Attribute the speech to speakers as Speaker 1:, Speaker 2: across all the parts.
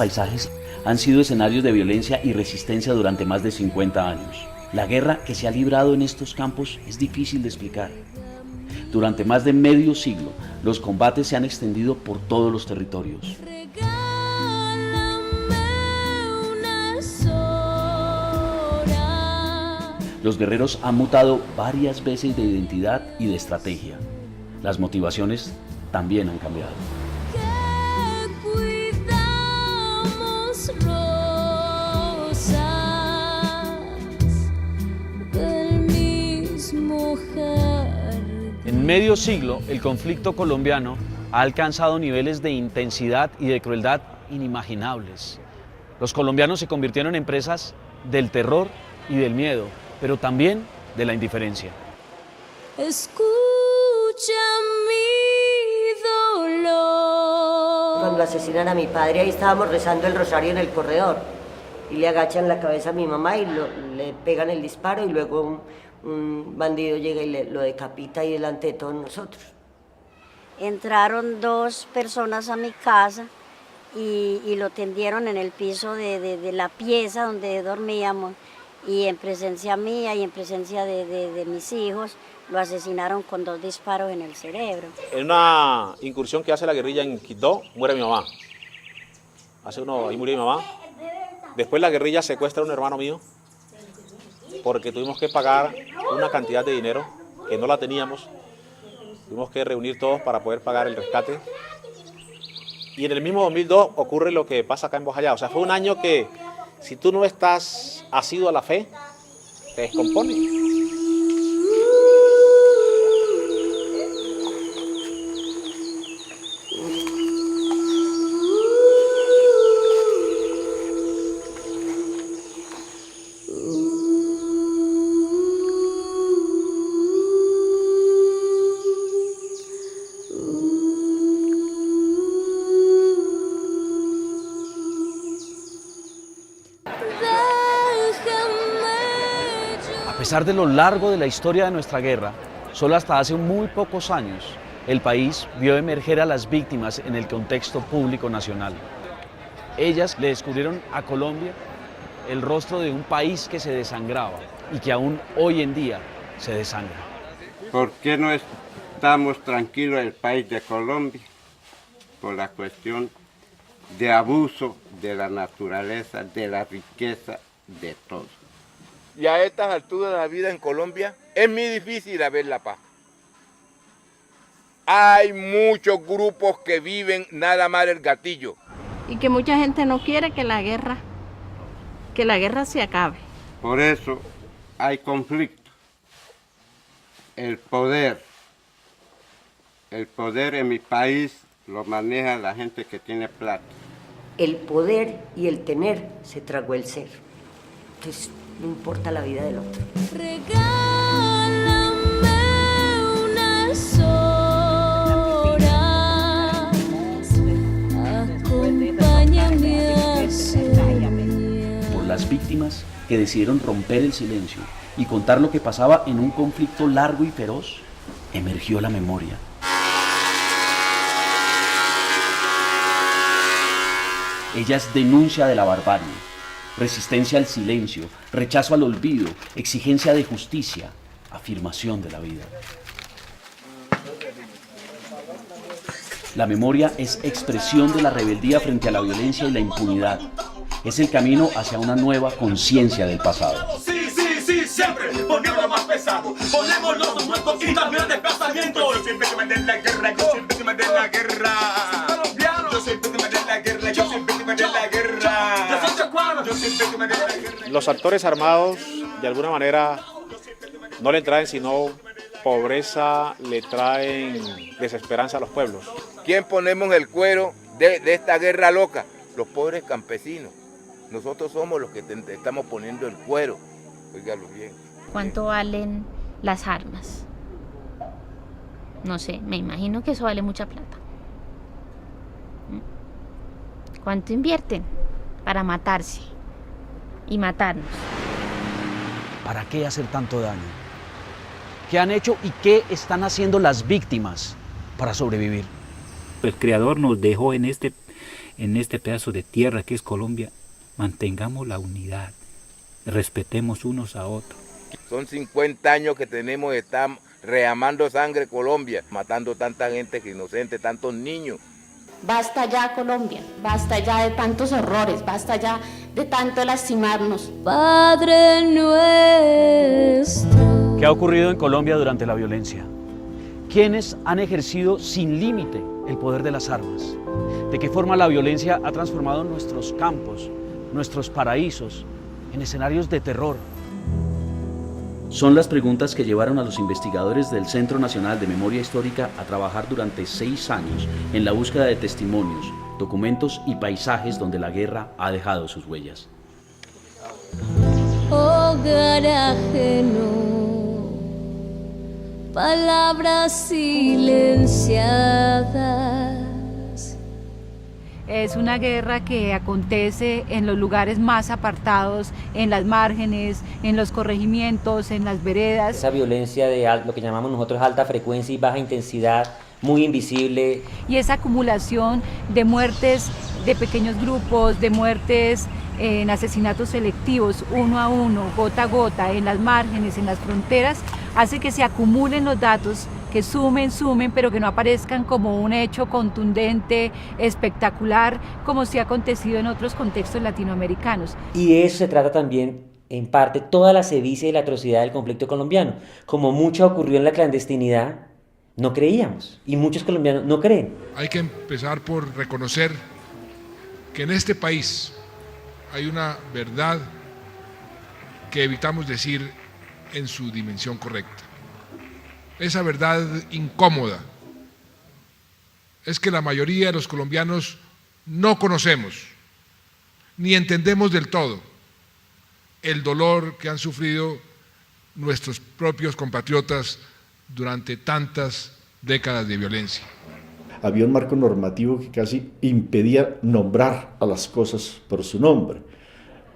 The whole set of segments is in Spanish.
Speaker 1: paisajes han sido escenarios de violencia y resistencia durante más de 50 años. La guerra que se ha librado en estos campos es difícil de explicar. Durante más de medio siglo, los combates se han extendido por todos los territorios. Los guerreros han mutado varias veces de identidad y de estrategia. Las motivaciones también han cambiado.
Speaker 2: En medio siglo, el conflicto colombiano ha alcanzado niveles de intensidad y de crueldad inimaginables. Los colombianos se convirtieron en presas del terror y del miedo, pero también de la indiferencia.
Speaker 3: Escucha mi dolor.
Speaker 4: Cuando asesinan a mi padre, ahí estábamos rezando el rosario en el corredor y le agachan la cabeza a mi mamá y le pegan el disparo y luego un bandido llega y lo decapita ahí delante de todos nosotros.
Speaker 5: Entraron 2 personas a mi casa y lo tendieron en el piso de la pieza donde dormíamos, y en presencia mía y en presencia de mis hijos lo asesinaron con 2 disparos en el cerebro.
Speaker 6: En una incursión que hace la guerrilla en Quito, muere mi mamá. Ahí murió mi mamá. Después la guerrilla secuestra a un hermano mío porque tuvimos que pagar una cantidad de dinero que no la teníamos. Tuvimos que reunir todos para poder pagar el rescate. Y en el mismo 2002 ocurre lo que pasa acá en Bojayá. O sea, fue un año que si tú no estás asiduo a la fe, te descompone.
Speaker 2: A pesar de lo largo de la historia de nuestra guerra, solo hasta hace muy pocos años, el país vio emerger a las víctimas en el contexto público nacional. Ellas le descubrieron a Colombia el rostro de un país que se desangraba y que aún hoy en día se desangra.
Speaker 7: ¿Por qué no estamos tranquilos en el país de Colombia? Por la cuestión de abuso de la naturaleza, de la riqueza, de todo.
Speaker 8: Y a estas alturas de la vida en Colombia es muy difícil ver la paz. Hay muchos grupos que viven nada más el gatillo.
Speaker 9: Y que mucha gente no quiere que la guerra se acabe.
Speaker 7: Por eso hay conflicto. El poder en mi país lo maneja la gente que tiene plata.
Speaker 4: El poder y el tener se tragó el ser. Entonces, no importa la vida del otro.
Speaker 3: Regálame unas horas, acompáñame a soñar.
Speaker 1: Por las víctimas que decidieron romper el silencio y contar lo que pasaba en un conflicto largo y feroz, emergió la memoria. Ella es denuncia de la barbarie, resistencia al silencio, rechazo al olvido, exigencia de justicia, afirmación de la vida. La memoria es expresión de la rebeldía frente a la violencia y la impunidad. Es el camino hacia una nueva conciencia del pasado.
Speaker 10: Sí, siempre ponemos lo más pesado, ponemos los muertos y también el desplazamiento. Yo siempre que mandé la guerra, yo siempre que mandé la guerra. Yo siempre que mandé la guerra, yo siempre que mandé la guerra. Yo siempre que mandé la guerra.
Speaker 6: Los actores armados, de alguna manera, no le traen sino pobreza, le traen desesperanza a los pueblos.
Speaker 8: ¿Quién ponemos el cuero de esta guerra loca? Los pobres campesinos. Nosotros somos los que estamos poniendo el cuero. Óigalo bien.
Speaker 11: ¿Cuánto valen las armas? No sé, me imagino que eso vale mucha plata. ¿Cuánto invierten para matarse y matarnos?
Speaker 2: ¿Para qué hacer tanto daño? ¿Qué han hecho y qué están haciendo las víctimas para sobrevivir?
Speaker 12: El Creador nos dejó en en este pedazo de tierra que es Colombia, mantengamos la unidad, respetemos unos a otros.
Speaker 8: Son 50 años que tenemos de estar reamando sangre Colombia, matando tanta gente que inocente, tantos niños.
Speaker 13: Basta ya, Colombia, basta ya de tantos horrores, basta ya de tanto lastimarnos.
Speaker 3: Padre nuestro.
Speaker 2: ¿Qué ha ocurrido en Colombia durante la violencia? ¿Quiénes han ejercido sin límite el poder de las armas? ¿De qué forma la violencia ha transformado nuestros campos, nuestros paraísos, en escenarios de terror?
Speaker 1: Son las preguntas que llevaron a los investigadores del Centro Nacional de Memoria Histórica a trabajar durante 6 años en la búsqueda de testimonios, documentos y paisajes donde la guerra ha dejado sus huellas.
Speaker 3: Hogar ajeno, palabras silenciadas.
Speaker 14: Es una guerra que acontece en los lugares más apartados, en las márgenes, en los corregimientos, en las veredas.
Speaker 15: Esa violencia de lo que llamamos nosotros alta frecuencia y baja intensidad, muy invisible.
Speaker 14: Y esa acumulación de muertes de pequeños grupos, de muertes en asesinatos selectivos, uno a uno, gota a gota, en las márgenes, en las fronteras, hace que se acumulen los datos, que sumen, pero que no aparezcan como un hecho contundente, espectacular, como sí ha acontecido en otros contextos latinoamericanos.
Speaker 15: Y de eso se trata también, en parte, toda la sevicia y la atrocidad del conflicto colombiano. Como mucho ocurrió en la clandestinidad, no creíamos, y muchos colombianos no creen.
Speaker 16: Hay que empezar por reconocer que en este país hay una verdad que evitamos decir en su dimensión correcta. Esa verdad incómoda es que la mayoría de los colombianos no conocemos ni entendemos del todo el dolor que han sufrido nuestros propios compatriotas durante tantas décadas de violencia.
Speaker 17: Había un marco normativo que casi impedía nombrar a las cosas por su nombre.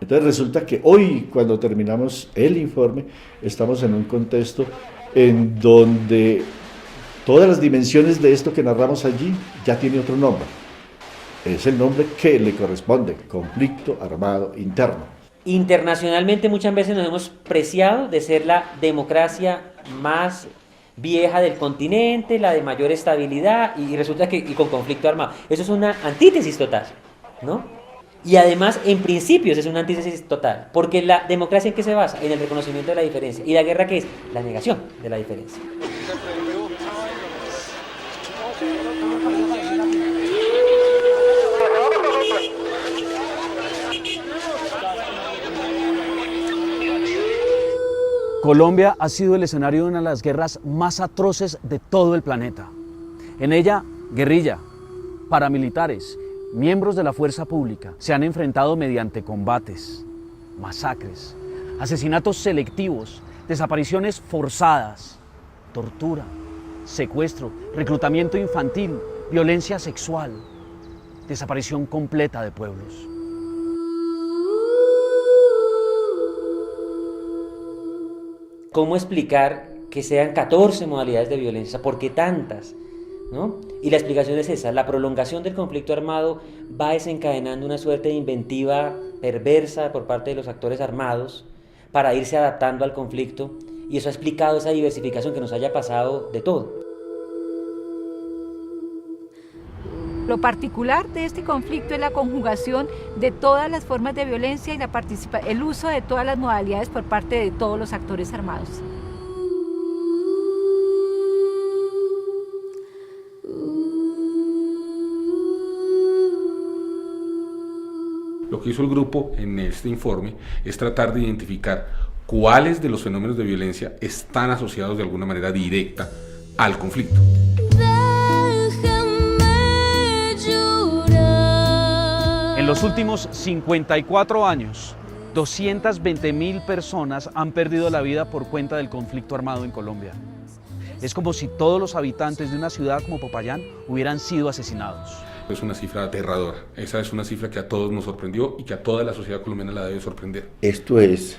Speaker 17: Entonces resulta que hoy, cuando terminamos el informe, estamos en un contexto en donde todas las dimensiones de esto que narramos allí ya tiene otro nombre. Es el nombre que le corresponde, conflicto armado interno.
Speaker 15: Internacionalmente muchas veces nos hemos preciado de ser la democracia más vieja del continente, la de mayor estabilidad, y resulta que con conflicto armado. Eso es una antítesis total, ¿no? Y además, en principios, es una antítesis total, porque la democracia ¿en qué se basa? En el reconocimiento de la diferencia. ¿Y la guerra qué es? La negación de la diferencia.
Speaker 2: Colombia ha sido el escenario de una de las guerras más atroces de todo el planeta. En ella, guerrilla, paramilitares, miembros de la fuerza pública se han enfrentado mediante combates, masacres, asesinatos selectivos, desapariciones forzadas, tortura, secuestro, reclutamiento infantil, violencia sexual, desaparición completa de pueblos.
Speaker 15: ¿Cómo explicar que sean 14 modalidades de violencia? ¿Por qué tantas? ¿No? Y la explicación es esa: la prolongación del conflicto armado va desencadenando una suerte de inventiva perversa por parte de los actores armados para irse adaptando al conflicto, y eso ha explicado esa diversificación que nos haya pasado de todo.
Speaker 14: Lo particular de este conflicto es la conjugación de todas las formas de violencia y el uso de todas las modalidades por parte de todos los actores armados.
Speaker 18: Lo que hizo el grupo en este informe es tratar de identificar cuáles de los fenómenos de violencia están asociados de alguna manera directa al conflicto.
Speaker 2: En los últimos 54 años, 220.000 personas han perdido la vida por cuenta del conflicto armado en Colombia. Es como si todos los habitantes de una ciudad como Popayán hubieran sido asesinados.
Speaker 18: Es una cifra aterradora. Esa es una cifra que a todos nos sorprendió y que a toda la sociedad colombiana la debe sorprender.
Speaker 19: Esto es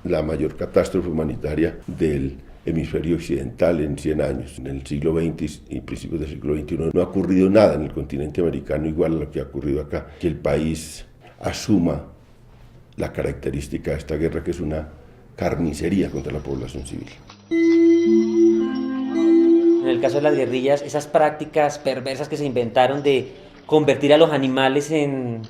Speaker 19: la mayor catástrofe humanitaria del hemisferio occidental en 100 años. En el siglo XX y principios del siglo XXI no ha ocurrido nada en el continente americano igual a lo que ha ocurrido acá, que el país asuma la característica de esta guerra, que es una carnicería contra la población civil.
Speaker 15: En el caso de las guerrillas, esas prácticas perversas que se inventaron de convertir a los animales en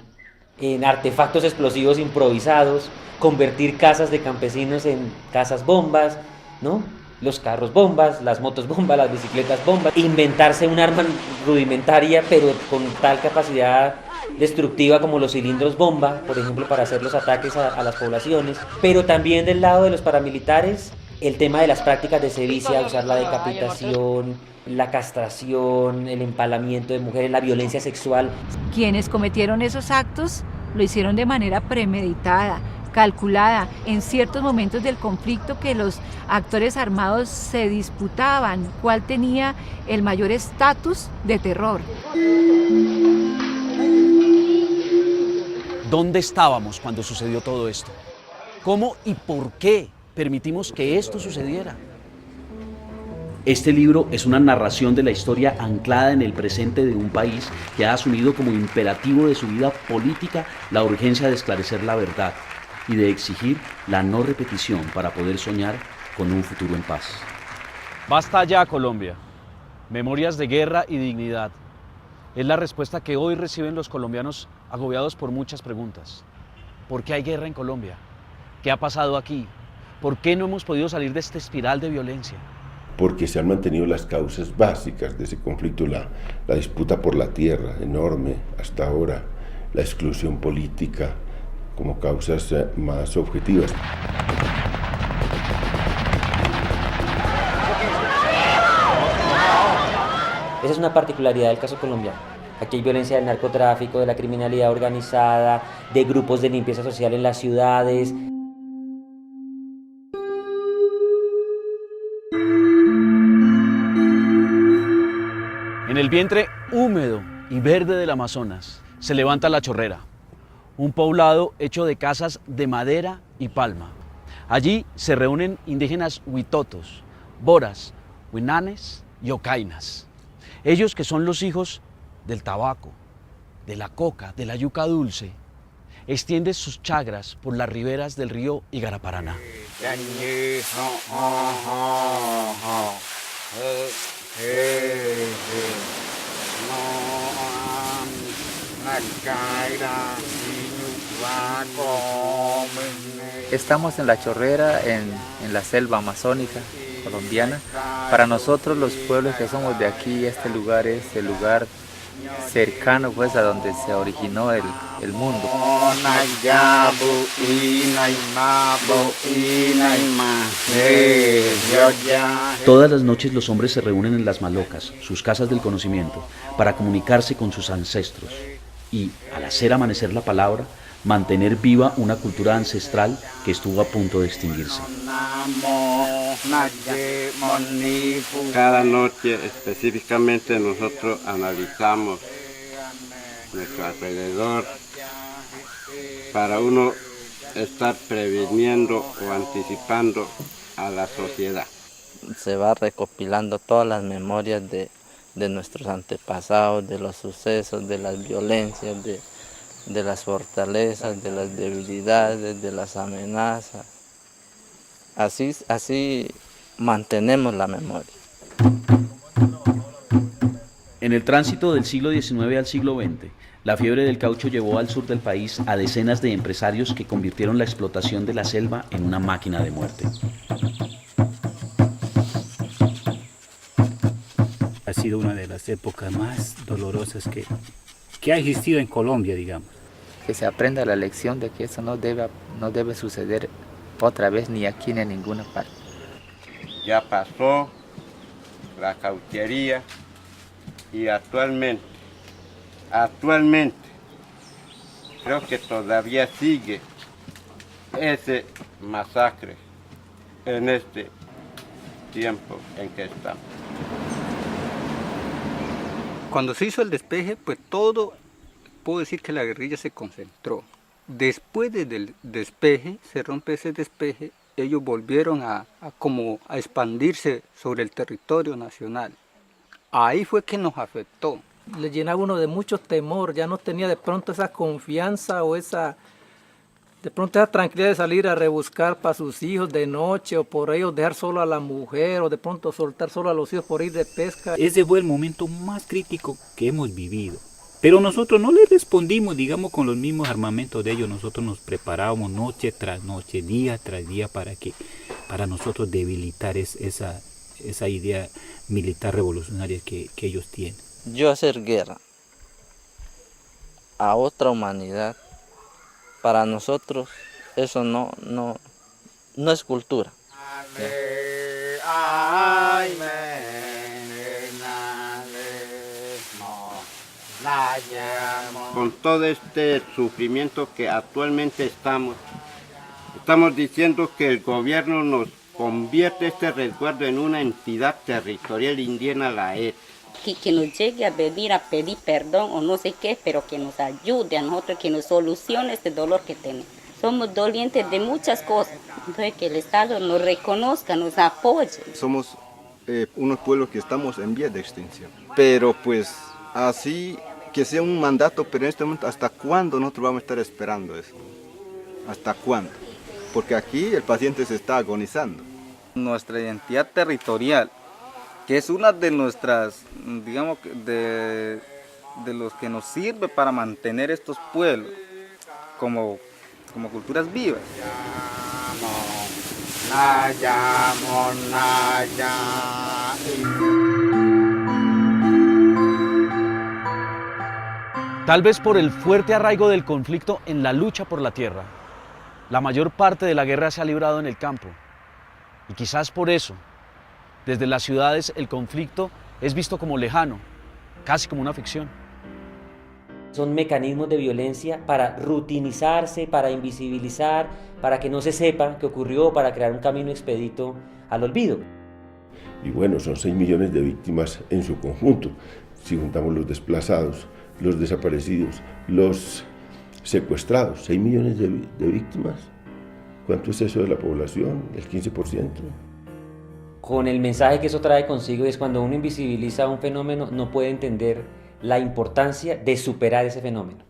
Speaker 15: artefactos explosivos improvisados, convertir casas de campesinos en casas bombas, ¿no? Los carros bombas, las motos bombas, las bicicletas bombas, inventarse un arma rudimentaria pero con tal capacidad destructiva como los cilindros bomba, por ejemplo, para hacer los ataques a las poblaciones, pero también del lado de los paramilitares, el tema de las prácticas de sevicia, usar la decapitación, la castración, el empalamiento de mujeres, la violencia sexual.
Speaker 14: Quienes cometieron esos actos lo hicieron de manera premeditada, calculada, en ciertos momentos del conflicto que los actores armados se disputaban cuál tenía el mayor estatus de terror.
Speaker 2: ¿Dónde estábamos cuando sucedió todo esto? ¿Cómo y por qué permitimos que esto sucediera?
Speaker 1: Este libro es una narración de la historia anclada en el presente de un país que ha asumido como imperativo de su vida política la urgencia de esclarecer la verdad y de exigir la no repetición para poder soñar con un futuro en paz.
Speaker 2: Basta ya, Colombia. Memorias de guerra y dignidad. Es la respuesta que hoy reciben los colombianos agobiados por muchas preguntas. ¿Por qué hay guerra en Colombia? ¿Qué ha pasado aquí? ¿Por qué no hemos podido salir de esta espiral de violencia?
Speaker 19: Porque se han mantenido las causas básicas de ese conflicto, la disputa por la tierra, enorme hasta ahora, la exclusión política, como causas más objetivas.
Speaker 15: Esa es una particularidad del caso colombiano. Aquí hay violencia del narcotráfico, de la criminalidad organizada, de grupos de limpieza social en las ciudades.
Speaker 2: En el vientre húmedo y verde del Amazonas se levanta La Chorrera, un poblado hecho de casas de madera y palma. Allí se reúnen indígenas huitotos, boras, huinanes y ocainas. Ellos que son los hijos del tabaco, de la coca, de la yuca dulce, extienden sus chagras por las riberas del río Igaraparaná.
Speaker 20: Estamos en La Chorrera, en la selva amazónica colombiana. Para nosotros los pueblos que somos de aquí, este lugar es el lugar cercano pues a donde se originó el mundo.
Speaker 1: Todas las noches los hombres se reúnen en las malocas, sus casas del conocimiento, para comunicarse con sus ancestros y, al hacer amanecer la palabra, mantener viva una cultura ancestral que estuvo a punto de extinguirse.
Speaker 7: Cada noche específicamente nosotros analizamos nuestro alrededor para uno estar previniendo o anticipando a la sociedad.
Speaker 20: Se va recopilando todas las memorias de nuestros antepasados, de los sucesos, de las violencias, de las fortalezas, de las debilidades, de las amenazas. Así mantenemos la memoria.
Speaker 1: En el tránsito del siglo XIX al siglo XX, la fiebre del caucho llevó al sur del país a decenas de empresarios que convirtieron la explotación de la selva en una máquina de muerte.
Speaker 12: Ha sido una de las épocas más dolorosas que ha existido en Colombia, digamos.
Speaker 20: Que se aprenda la lección de que eso no debe suceder otra vez ni aquí ni en ninguna parte.
Speaker 7: Ya pasó la cautería y actualmente creo que todavía sigue ese masacre en este tiempo en que estamos.
Speaker 21: Cuando se hizo el despeje, pues todo, puedo decir que la guerrilla se concentró. Después del despeje, se rompe ese despeje ellos volvieron a expandirse sobre el territorio nacional. Ahí fue que nos afectó.
Speaker 5: Le llenaba uno de mucho temor, ya no tenía de pronto esa confianza o esa tranquilidad de salir a rebuscar para sus hijos de noche, o por ellos dejar solo a la mujer, o de pronto soltar solo a los hijos por ir de pesca.
Speaker 12: Ese fue el momento más crítico que hemos vivido. Pero nosotros no les respondimos, digamos, con los mismos armamentos de ellos. Nosotros nos preparábamos noche tras noche, día tras día, para nosotros debilitar esa idea militar revolucionaria que ellos tienen.
Speaker 20: Yo hacer guerra a otra humanidad, para nosotros eso no es cultura.
Speaker 7: Con todo este sufrimiento que actualmente estamos diciendo que el gobierno nos convierte este resguardo en una entidad territorial indígena, la ET.
Speaker 22: Que nos llegue a venir a pedir perdón o no sé qué, pero que nos ayude a nosotros, que nos solucione este dolor que tenemos. Somos dolientes de muchas cosas, entonces que el Estado nos reconozca, nos apoye.
Speaker 23: Somos unos pueblos que estamos en vía de extinción, pero pues así que sea un mandato, pero en este momento, ¿hasta cuándo nosotros vamos a estar esperando eso? ¿Hasta cuándo? Porque aquí el paciente se está agonizando.
Speaker 21: Nuestra identidad territorial, que es una de nuestras, digamos, de los que nos sirve para mantener estos pueblos como culturas vivas.
Speaker 2: Tal vez por el fuerte arraigo del conflicto en la lucha por la tierra, la mayor parte de la guerra se ha librado en el campo. Y quizás por eso, desde las ciudades el conflicto es visto como lejano, casi como una ficción.
Speaker 15: Son mecanismos de violencia para rutinizarse, para invisibilizar, para que no se sepa qué ocurrió, para crear un camino expedito al olvido.
Speaker 19: Y bueno, son 6 millones de víctimas en su conjunto, si juntamos los desplazados, los desaparecidos, los secuestrados. 6 millones de víctimas. ¿Cuánto es eso de la población? ¿El 15%?
Speaker 15: Con el mensaje que eso trae consigo es cuando uno invisibiliza un fenómeno, no puede entender la importancia de superar ese fenómeno.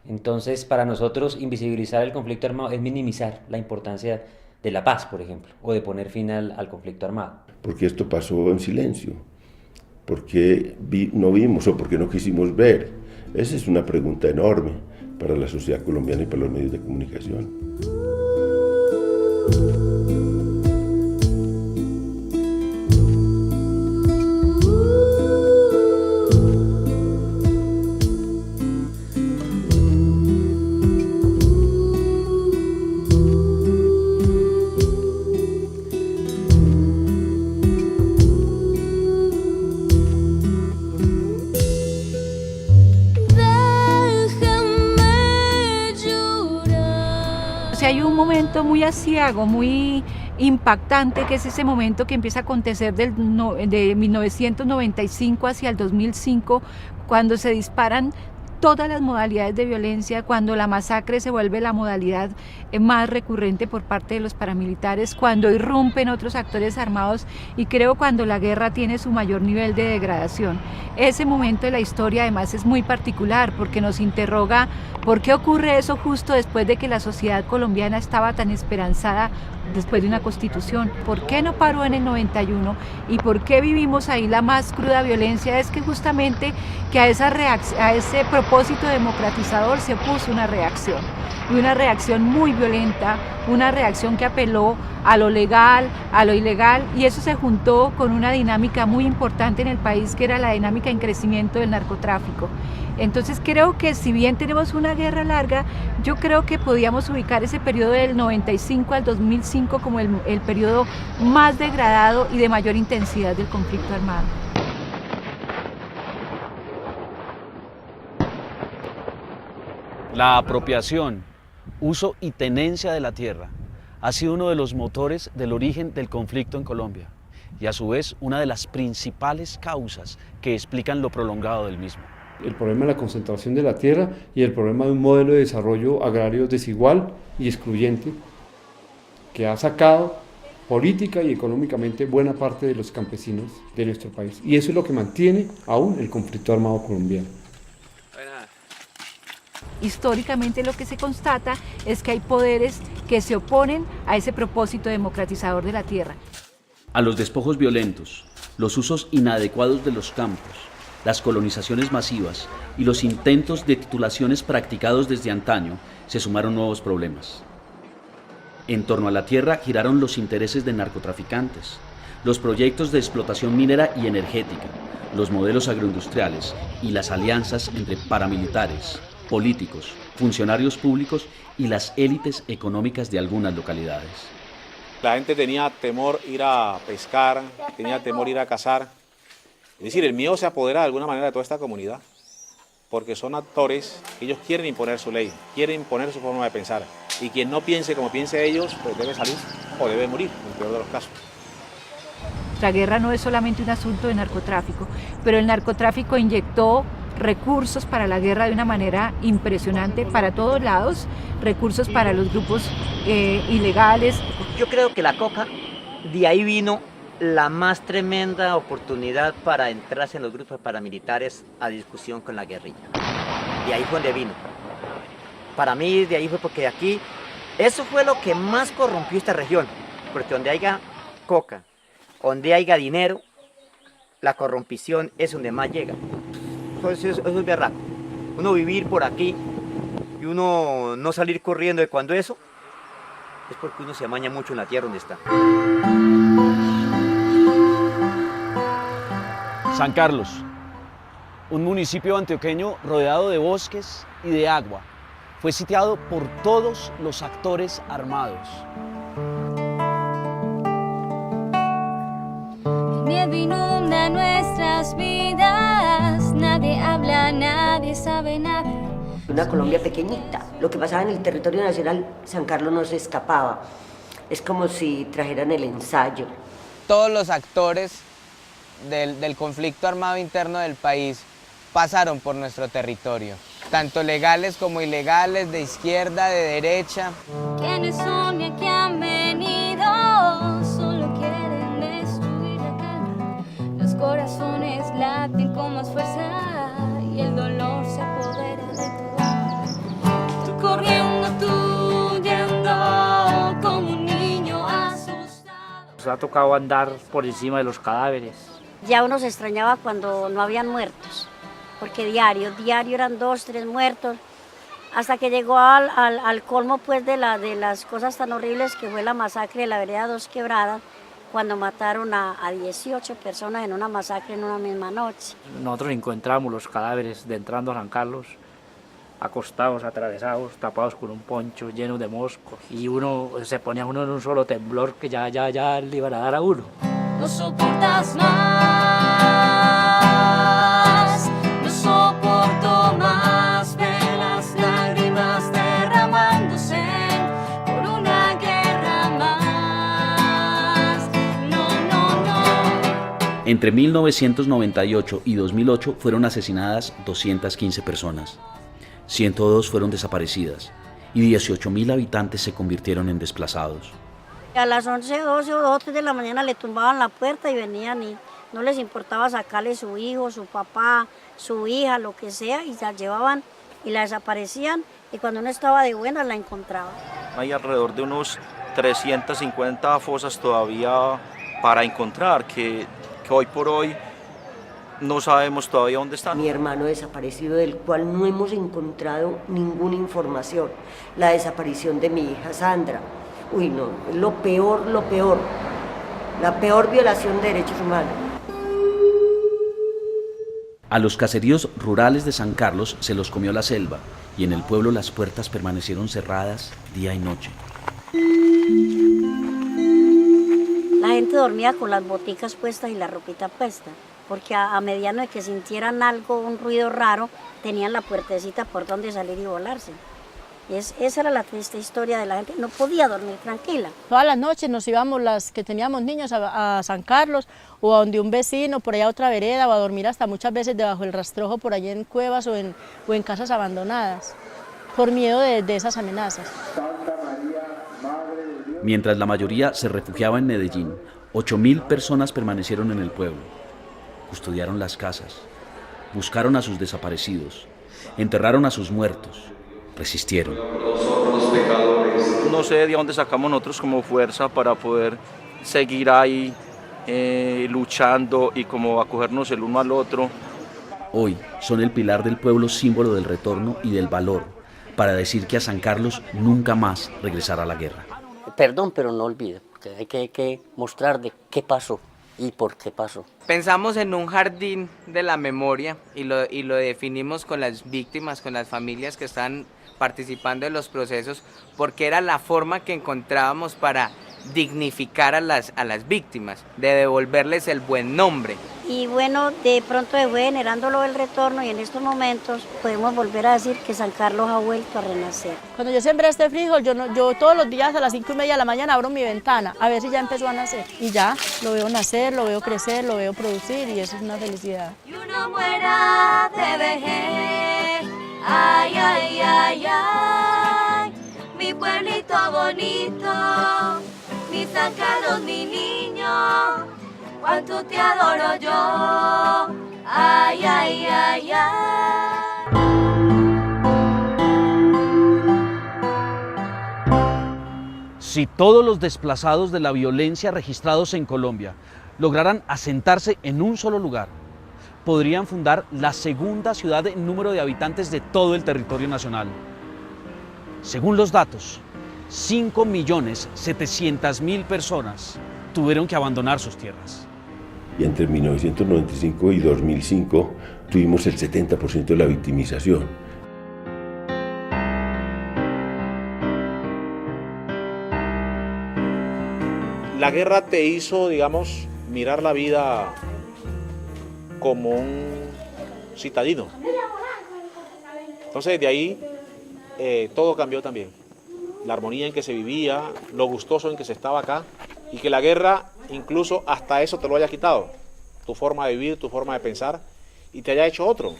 Speaker 15: Entonces, para nosotros, invisibilizar el conflicto armado es minimizar la importancia de la paz, por ejemplo, o de poner fin al conflicto armado.
Speaker 19: Porque esto pasó en silencio, porque no vimos o porque no quisimos ver. Esa es una pregunta enorme para la sociedad colombiana y para los medios de comunicación.
Speaker 14: Hay un momento muy aciago, muy impactante, que es ese momento que empieza a acontecer de 1995 hacia el 2005, cuando se disparan todas las modalidades de violencia, cuando la masacre se vuelve la modalidad más recurrente por parte de los paramilitares, cuando irrumpen otros actores armados y creo cuando la guerra tiene su mayor nivel de degradación. Ese momento de la historia además es muy particular porque nos interroga por qué ocurre eso justo después de que la sociedad colombiana estaba tan esperanzada después de una constitución. ¿Por qué no paró en el 91? ¿Y por qué vivimos ahí la más cruda violencia? Es que justamente que a ese propósito democratizador se opuso una reacción, y una reacción muy violenta, una reacción que apeló a lo legal, a lo ilegal, y eso se juntó con una dinámica muy importante en el país, que era la dinámica en crecimiento del narcotráfico. Entonces creo que si bien tenemos una guerra larga, yo creo que podíamos ubicar ese periodo del 95 al 2005 como el periodo más degradado y de mayor intensidad del conflicto armado.
Speaker 2: La apropiación, uso y tenencia de la tierra ha sido uno de los motores del origen del conflicto en Colombia y a su vez una de las principales causas que explican lo prolongado del mismo.
Speaker 24: El problema de la concentración de la tierra y el problema de un modelo de desarrollo agrario desigual y excluyente, que ha sacado política y económicamente buena parte de los campesinos de nuestro país. Y eso es lo que mantiene aún el conflicto armado colombiano.
Speaker 14: Históricamente lo que se constata es que hay poderes que se oponen a ese propósito democratizador de la tierra.
Speaker 1: A los despojos violentos, los usos inadecuados de los campos, las colonizaciones masivas y los intentos de titulaciones practicados desde antaño se sumaron nuevos problemas. En torno a la tierra giraron los intereses de narcotraficantes, los proyectos de explotación minera y energética, los modelos agroindustriales y las alianzas entre paramilitares, políticos, funcionarios públicos y las élites económicas de algunas localidades.
Speaker 4: La gente tenía temor ir a pescar, tenía temor ir a cazar. Es decir, el miedo se apodera de alguna manera de toda esta comunidad, porque son actores que ellos quieren imponer su ley, quieren imponer su forma de pensar. Y quien no piense como piense ellos, pues debe salir o debe morir, en el peor de los casos.
Speaker 14: La guerra no es solamente un asunto de narcotráfico, pero el narcotráfico inyectó recursos para la guerra de una manera impresionante para todos lados, recursos para los grupos ilegales.
Speaker 6: Yo creo que la coca, de ahí vino la más tremenda oportunidad para entrarse en los grupos paramilitares a discusión con la guerrilla. De ahí fue donde vino. Para mí, de ahí fue porque aquí, eso fue lo que más corrompió esta región, porque donde haya coca, donde haya dinero, la corrompición es donde más llega. Eso es berraco. Uno vivir por aquí y uno no salir corriendo de cuando eso, es porque uno se amaña mucho en la tierra donde está.
Speaker 2: San Carlos, un municipio antioqueño rodeado de bosques y de agua, fue sitiado por todos los actores armados.
Speaker 3: Miedo inunda nuestras vidas, nadie habla, nadie sabe nada.
Speaker 9: Una Colombia pequeñita, lo que pasaba en el territorio nacional, San Carlos no se escapaba. Es como si trajeran el ensayo.
Speaker 10: Todos los actores del conflicto armado interno del país pasaron por nuestro territorio, tanto legales como ilegales, de izquierda, de derecha.
Speaker 3: ¿Quiénes son y a qué han venido? Solo quieren destruir la calma. Los corazones laten con más fuerza y el dolor se apodera de tu alma. Tú corriendo, tú huyendo como un niño asustado.
Speaker 25: Nos ha tocado andar por encima de los cadáveres.
Speaker 26: Ya uno se extrañaba cuando no habían muertos, porque diario eran 2, 3 muertos, hasta que llegó al colmo pues de las cosas tan horribles que fue la masacre de la vereda Dos Quebradas, cuando mataron a 18 personas en una masacre en una misma noche.
Speaker 25: Nosotros encontramos los cadáveres de entrando a San Carlos, acostados, atravesados, tapados con un poncho lleno de moscos, y uno se ponía en un solo temblor que ya le iban a dar a uno.
Speaker 3: No soportas más, no soporto más ver las lágrimas derramándose por una guerra más. No.
Speaker 1: Entre 1998 y 2008 fueron asesinadas 215 personas, 102 fueron desaparecidas y 18.000 habitantes se convirtieron en desplazados.
Speaker 26: A las 11, 12 o 3 de la mañana le tumbaban la puerta y venían y no les importaba sacarle su hijo, su papá, su hija, lo que sea, y la llevaban y la desaparecían, y cuando uno estaba de buenas la encontraba.
Speaker 27: Hay alrededor de unos 350 fosas todavía para encontrar, que hoy por hoy no sabemos todavía dónde están.
Speaker 9: Mi hermano desaparecido, del cual no hemos encontrado ninguna información. La desaparición de mi hija Sandra. Uy, no, lo peor, la peor violación de derechos humanos.
Speaker 1: A los caseríos rurales de San Carlos se los comió la selva y en el pueblo las puertas permanecieron cerradas día y noche.
Speaker 26: La gente dormía con las boticas puestas y la ropita puesta, porque a mediano de que sintieran algo, un ruido raro, tenían la puertecita por donde salir y volarse. Esa era la triste historia de la gente, no podía dormir tranquila.
Speaker 28: Todas las noches nos íbamos las que teníamos niños a San Carlos o a donde un vecino, por allá a otra vereda, o a dormir hasta muchas veces debajo del rastrojo por allá en cuevas o en casas abandonadas, por miedo de esas amenazas.
Speaker 29: Santa María, Madre de Dios.
Speaker 1: Mientras la mayoría se refugiaba en Medellín, 8.000 personas permanecieron en el pueblo. Custodiaron las casas, buscaron a sus desaparecidos, enterraron a sus muertos, resistieron.
Speaker 27: No sé de dónde sacamos nosotros como fuerza para poder seguir ahí luchando y como acogernos el uno al otro.
Speaker 1: Hoy son el pilar del pueblo, símbolo del retorno y del valor, para decir que a San Carlos nunca más regresará a la guerra.
Speaker 5: Perdón, pero no olvide, porque hay que mostrar de qué pasó y por qué pasó.
Speaker 10: Pensamos en un jardín de la memoria y lo definimos con las víctimas, con las familias que están participando en los procesos, porque era la forma que encontrábamos para dignificar a las víctimas, de devolverles el buen nombre.
Speaker 26: Y bueno, de pronto fue generándolo el retorno y en estos momentos podemos volver a decir que San Carlos ha vuelto a renacer.
Speaker 28: Cuando yo sembré este frijol, yo todos los días a las 5:30 de la mañana abro mi ventana a ver si ya empezó a nacer. Y ya, lo veo nacer, lo veo crecer, lo veo producir y eso es una felicidad.
Speaker 3: Y una muera de vejez, ay, ay, ay, ay, mi pueblito bonito, mi San Carlos, mi niño, cuánto te adoro yo, ay, ay, ay, ay.
Speaker 2: Si todos los desplazados de la violencia registrados en Colombia lograran asentarse en un solo lugar, podrían fundar la segunda ciudad en número de habitantes de todo el territorio nacional. Según los datos, 5.700.000 personas tuvieron que abandonar sus tierras.
Speaker 19: Y entre 1995 y 2005 tuvimos el 70% de la victimización.
Speaker 4: La guerra te hizo, digamos, mirar la vida como un citadino. Entonces de ahí todo cambió también. La armonía en que se vivía, lo gustoso en que se estaba acá, y que la guerra incluso hasta eso te lo haya quitado. Tu forma de vivir, tu forma de pensar, y te haya hecho otro.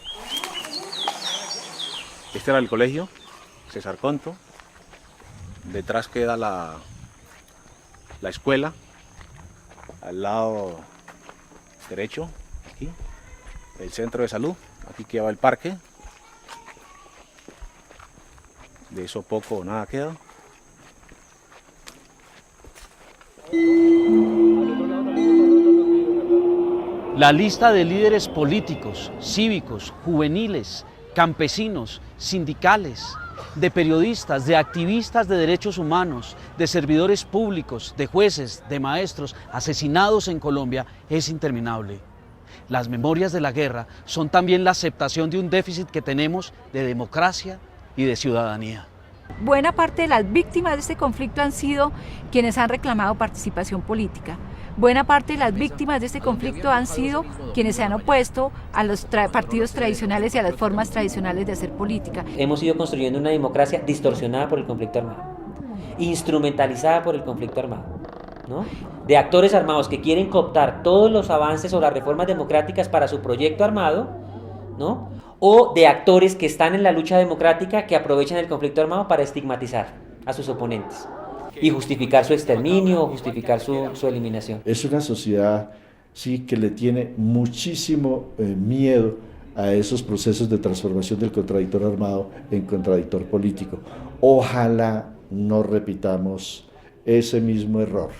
Speaker 4: Este era el colegio, César Conto. Detrás queda la escuela, al lado derecho, aquí, el centro de salud, aquí queda el parque. De eso poco o nada queda.
Speaker 2: La lista de líderes políticos, cívicos, juveniles, campesinos, sindicales, de periodistas, de activistas de derechos humanos, de servidores públicos, de jueces, de maestros, asesinados en Colombia es interminable. Las memorias de la guerra son también la aceptación de un déficit que tenemos de democracia y de ciudadanía.
Speaker 14: Buena parte de las víctimas de este conflicto han sido quienes han reclamado participación política. Buena parte de las víctimas de este conflicto han sido quienes se han opuesto a los partidos tradicionales y a las formas tradicionales de hacer política.
Speaker 15: Hemos ido construyendo una democracia distorsionada por el conflicto armado, instrumentalizada por el conflicto armado, ¿no? De actores armados que quieren cooptar todos los avances o las reformas democráticas para su proyecto armado, ¿no? O de actores que están en la lucha democrática que aprovechan el conflicto armado para estigmatizar a sus oponentes y justificar su exterminio o justificar su eliminación.
Speaker 8: Es una sociedad, sí, que le tiene muchísimo miedo a esos procesos de transformación del contradictor armado en contradictor político. Ojalá no repitamos ese mismo error,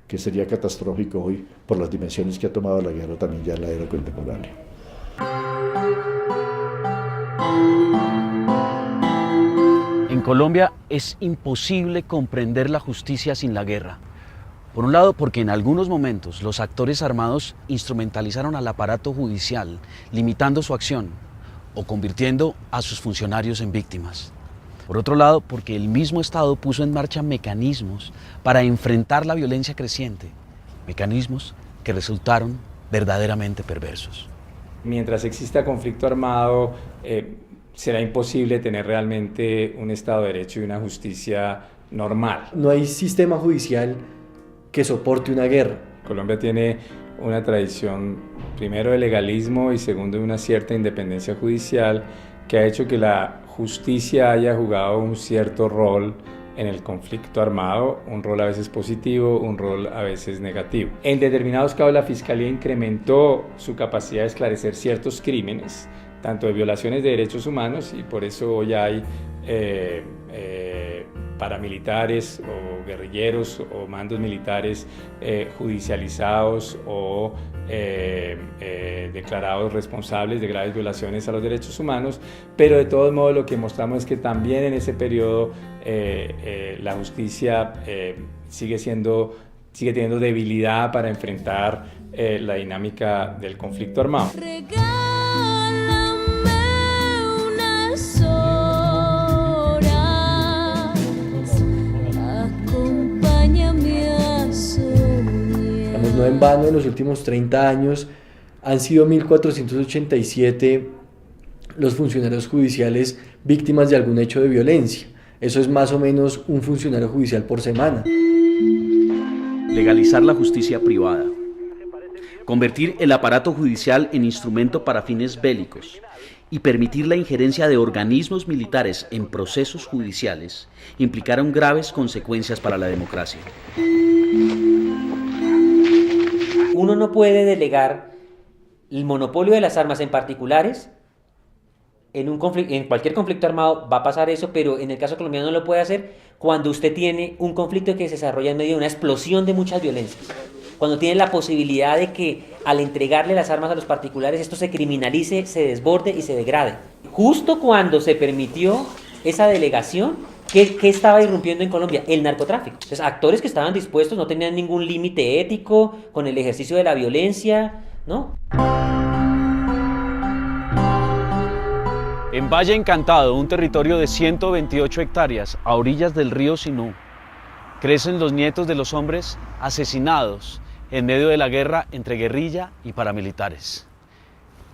Speaker 8: que sería catastrófico hoy por las dimensiones que ha tomado la guerra también ya en la era contemporánea.
Speaker 2: En Colombia es imposible comprender la justicia sin la guerra. Por un lado, porque en algunos momentos los actores armados instrumentalizaron al aparato judicial, limitando su acción o convirtiendo a sus funcionarios en víctimas. Por otro lado, porque el mismo Estado puso en marcha mecanismos para enfrentar la violencia creciente, mecanismos que resultaron verdaderamente perversos.
Speaker 11: Mientras exista conflicto armado, será imposible tener realmente un Estado de Derecho y una justicia normal.
Speaker 12: No hay sistema judicial que soporte una guerra.
Speaker 11: Colombia tiene una tradición, primero, de legalismo y segundo, de una cierta independencia judicial que ha hecho que la justicia haya jugado un cierto rol en el conflicto armado, un rol a veces positivo, un rol a veces negativo. En determinados casos la Fiscalía incrementó su capacidad de esclarecer ciertos crímenes, tanto de violaciones de derechos humanos, y por eso hoy hay paramilitares o guerrilleros o mandos militares judicializados o declarados responsables de graves violaciones a los derechos humanos, pero de todos modos lo que mostramos es que también en ese periodo la justicia sigue teniendo debilidad para enfrentar la dinámica del conflicto armado.
Speaker 12: No en vano, en los últimos 30 años han sido 1.487 los funcionarios judiciales víctimas de algún hecho de violencia. Eso es más o menos un funcionario judicial por semana.
Speaker 1: Legalizar la justicia privada. Convertir el aparato judicial en instrumento para fines bélicos y permitir la injerencia de organismos militares en procesos judiciales implicaron graves consecuencias para la democracia.
Speaker 15: Uno no puede delegar el monopolio de las armas en particulares. En cualquier conflicto armado va a pasar eso, pero en el caso colombiano no lo puede hacer cuando usted tiene un conflicto que se desarrolla en medio de una explosión de muchas violencias. Cuando tiene la posibilidad de que al entregarle las armas a los particulares esto se criminalice, se desborde y se degrade. Justo cuando se permitió esa delegación, ¿qué estaba irrumpiendo en Colombia? El narcotráfico. Entonces, actores que estaban dispuestos, no tenían ningún límite ético con el ejercicio de la violencia, ¿no?
Speaker 2: En Valle Encantado, un territorio de 128 hectáreas a orillas del río Sinú, crecen los nietos de los hombres asesinados en medio de la guerra entre guerrilla y paramilitares.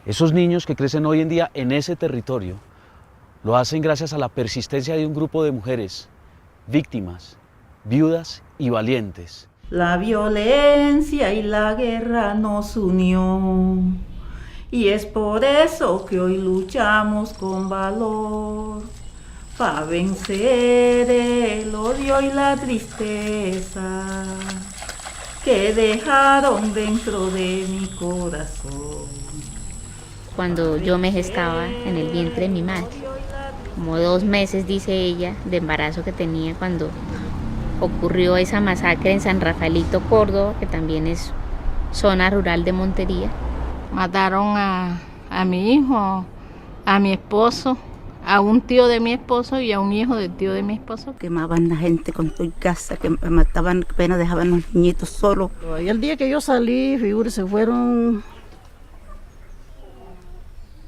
Speaker 2: Esos niños que crecen hoy en día en ese territorio lo hacen gracias a la persistencia de un grupo de mujeres, víctimas, viudas y valientes.
Speaker 7: La violencia y la guerra nos unió, y es por eso que hoy luchamos con valor, para vencer el odio y la tristeza que dejaron dentro de mi corazón.
Speaker 13: Cuando yo me gestaba en el vientre de mi madre, como 2 meses, dice ella, de embarazo que tenía cuando ocurrió esa masacre en San Rafaelito, Córdoba, que también es zona rural de Montería.
Speaker 28: Mataron a mi hijo, a mi esposo, a un tío de mi esposo y a un hijo del tío de mi esposo.
Speaker 7: Quemaban la gente con tu casa, que mataban, apenas dejaban los niñitos solos. Y el día que yo salí, figúrese, fueron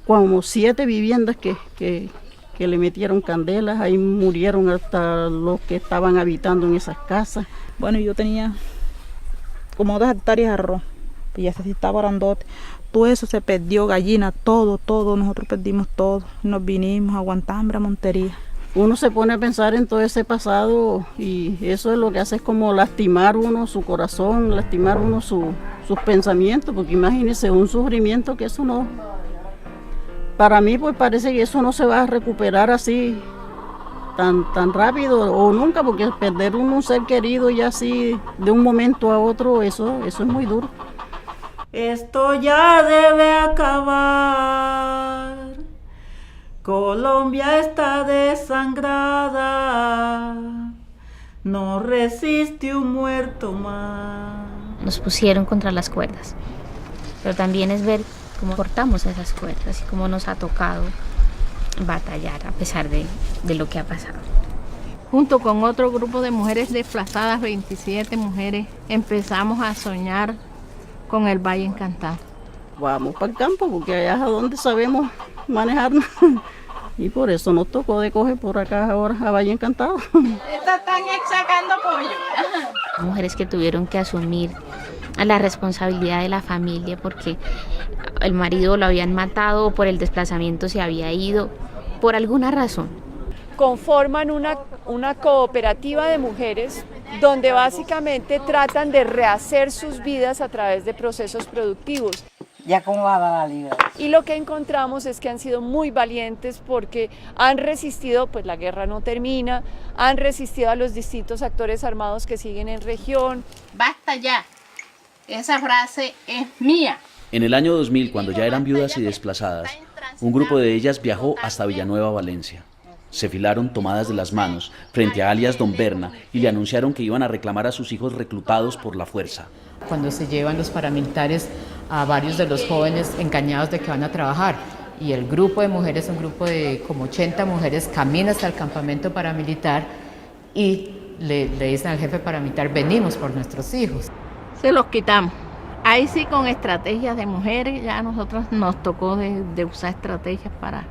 Speaker 7: como 7 viviendas que le metieron candelas, ahí murieron hasta los que estaban habitando en esas casas.
Speaker 16: Bueno, yo tenía como 2 hectáreas de arroz, y ya se estaba grandote. Todo eso se perdió, gallina, todo, nosotros perdimos todo. Nos vinimos a aguantar a Montería.
Speaker 7: Uno se pone a pensar en todo ese pasado y eso es lo que hace, es como lastimar uno su corazón, lastimar uno sus pensamientos, porque imagínese un sufrimiento que eso no... Para mí pues parece que eso no se va a recuperar así tan rápido o nunca, porque perder un ser querido ya así de un momento a otro, eso es muy duro. Esto ya debe acabar, Colombia está desangrada, no resiste un muerto más.
Speaker 13: Nos pusieron contra las cuerdas, pero también es ver cómo cortamos esas cuerdas y cómo nos ha tocado batallar a pesar de lo que ha pasado.
Speaker 28: Junto con otro grupo de mujeres desplazadas, 27 mujeres, empezamos a soñar con el Valle Encantado.
Speaker 7: Vamos para el campo porque allá es a donde sabemos manejarnos y por eso nos tocó de coger por acá ahora a Valle Encantado.
Speaker 16: Están sacando pollo.
Speaker 13: Mujeres que tuvieron que asumir la responsabilidad de la familia porque el marido lo habían matado o por el desplazamiento se había ido, por alguna razón.
Speaker 14: Conforman una cooperativa de mujeres donde básicamente tratan de rehacer sus vidas a través de procesos productivos.
Speaker 6: Ya cómo va la libra.
Speaker 17: Y lo que encontramos es que han sido muy valientes porque han resistido, pues la guerra no termina, han resistido a los distintos actores armados que siguen en región.
Speaker 18: Basta ya, esa frase es mía.
Speaker 1: En el año 2000, cuando ya eran viudas y desplazadas, un grupo de ellas viajó hasta Villanueva, Valencia. Se filaron tomadas de las manos frente a alias Don Berna y le anunciaron que iban a reclamar a sus hijos reclutados por la fuerza.
Speaker 20: Cuando se llevan los paramilitares a varios de los jóvenes engañados de que van a trabajar, y el grupo de mujeres, un grupo de como 80 mujeres, camina hasta el campamento paramilitar y le dicen al jefe paramilitar: venimos por nuestros hijos.
Speaker 18: Se los quitamos. Ahí sí, con estrategias de mujeres, ya a nosotros nos tocó de usar estrategias para...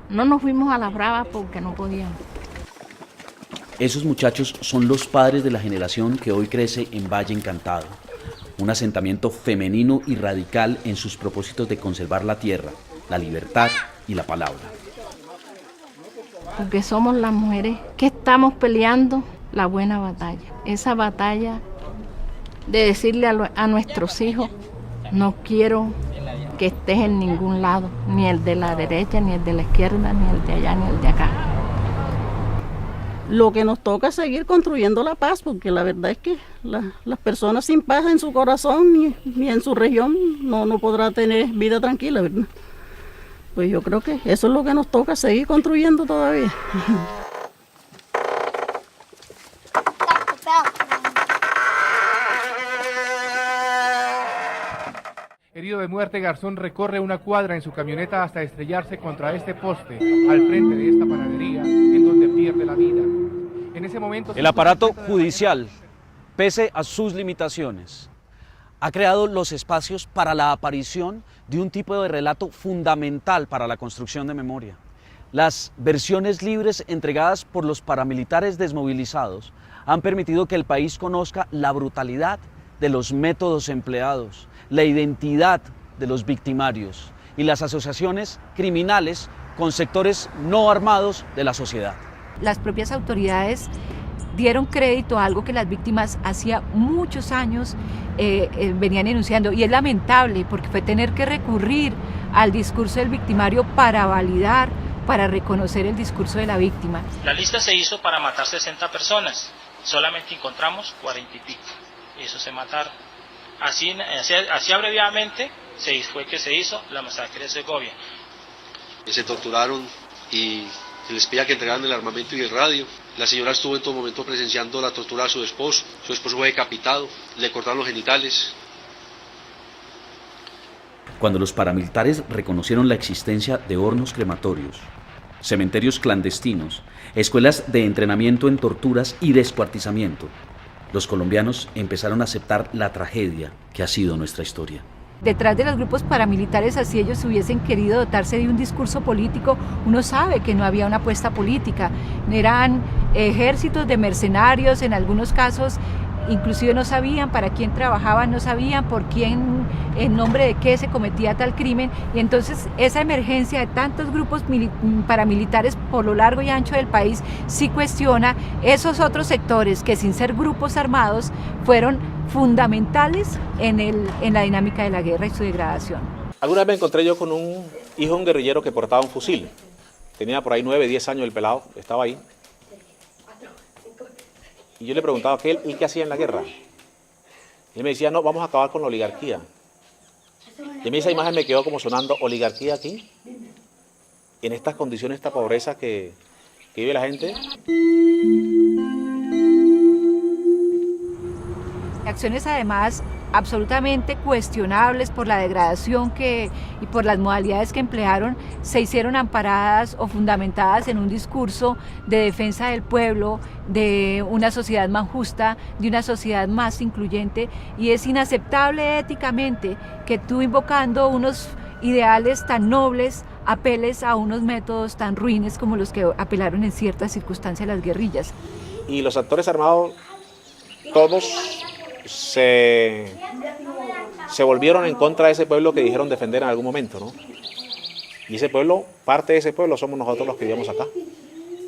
Speaker 18: No nos fuimos a la brava porque no podíamos.
Speaker 1: Esos muchachos son los padres de la generación que hoy crece en Valle Encantado, un asentamiento femenino y radical en sus propósitos de conservar la tierra, la libertad y la palabra.
Speaker 18: Porque somos las mujeres que estamos peleando la buena batalla, esa batalla de decirle a nuestros hijos: no quiero que estés en ningún lado, ni el de la derecha, ni el de la izquierda, ni el de allá, ni el de acá.
Speaker 7: Lo que nos toca es seguir construyendo la paz, porque la verdad es que las personas sin paz en su corazón ni en su región no podrá tener vida tranquila, ¿verdad? Pues yo creo que eso es lo que nos toca, seguir construyendo todavía.
Speaker 21: Herido de muerte, Garzón recorre una cuadra en su camioneta hasta estrellarse contra este poste al frente de esta panadería, en donde pierde la vida. En ese momento,
Speaker 2: el aparato judicial, pese a sus limitaciones, ha creado los espacios para la aparición de un tipo de relato fundamental para la construcción de memoria. Las versiones libres entregadas por los paramilitares desmovilizados han permitido que el país conozca la brutalidad de los métodos empleados, la identidad de los victimarios y las asociaciones criminales con sectores no armados de la sociedad.
Speaker 14: Las propias autoridades dieron crédito a algo que las víctimas hacía muchos años venían enunciando, y es lamentable porque fue tener que recurrir al discurso del victimario para validar, para reconocer el discurso de la víctima.
Speaker 22: La lista se hizo para matar 60 personas, solamente encontramos 40 y pico, y eso se mataron. Así abreviadamente fue que se hizo la masacre de Segovia.
Speaker 23: Se torturaron y se les pedía que entregaran el armamento y el radio. La señora estuvo en todo momento presenciando la tortura a su esposo fue decapitado, le cortaron los genitales.
Speaker 1: Cuando los paramilitares reconocieron la existencia de hornos crematorios, cementerios clandestinos, escuelas de entrenamiento en torturas y descuartizamiento, los colombianos empezaron a aceptar la tragedia que ha sido nuestra historia.
Speaker 14: Detrás de los grupos paramilitares, así ellos hubiesen querido dotarse de un discurso político, uno sabe que no había una apuesta política, eran ejércitos de mercenarios, en algunos casos inclusive no sabían para quién trabajaban, no sabían por quién, en nombre de qué se cometía tal crimen, y entonces esa emergencia de tantos grupos paramilitares por lo largo y ancho del país sí cuestiona esos otros sectores que, sin ser grupos armados, fueron fundamentales en la dinámica de la guerra y su degradación.
Speaker 4: Alguna vez me encontré yo con un hijo de un guerrillero que portaba un fusil, tenía por ahí 9, 10 años el pelado, estaba ahí. Y yo le preguntaba qué él qué hacía en la guerra. Y él me decía: no, vamos a acabar con la oligarquía. Y a mí esa imagen me quedó como sonando: oligarquía aquí, en estas condiciones, esta pobreza que vive la gente.
Speaker 14: Acciones además absolutamente cuestionables por la degradación y por las modalidades que emplearon, se hicieron amparadas o fundamentadas en un discurso de defensa del pueblo, de una sociedad más justa, de una sociedad más incluyente, y es inaceptable éticamente que tú, invocando unos ideales tan nobles, apeles a unos métodos tan ruines como los que apelaron en ciertas circunstancias las guerrillas.
Speaker 4: Y los actores armados, todos se volvieron en contra de ese pueblo que dijeron defender en algún momento, ¿no? Y ese pueblo, parte de ese pueblo somos nosotros los que vivimos acá.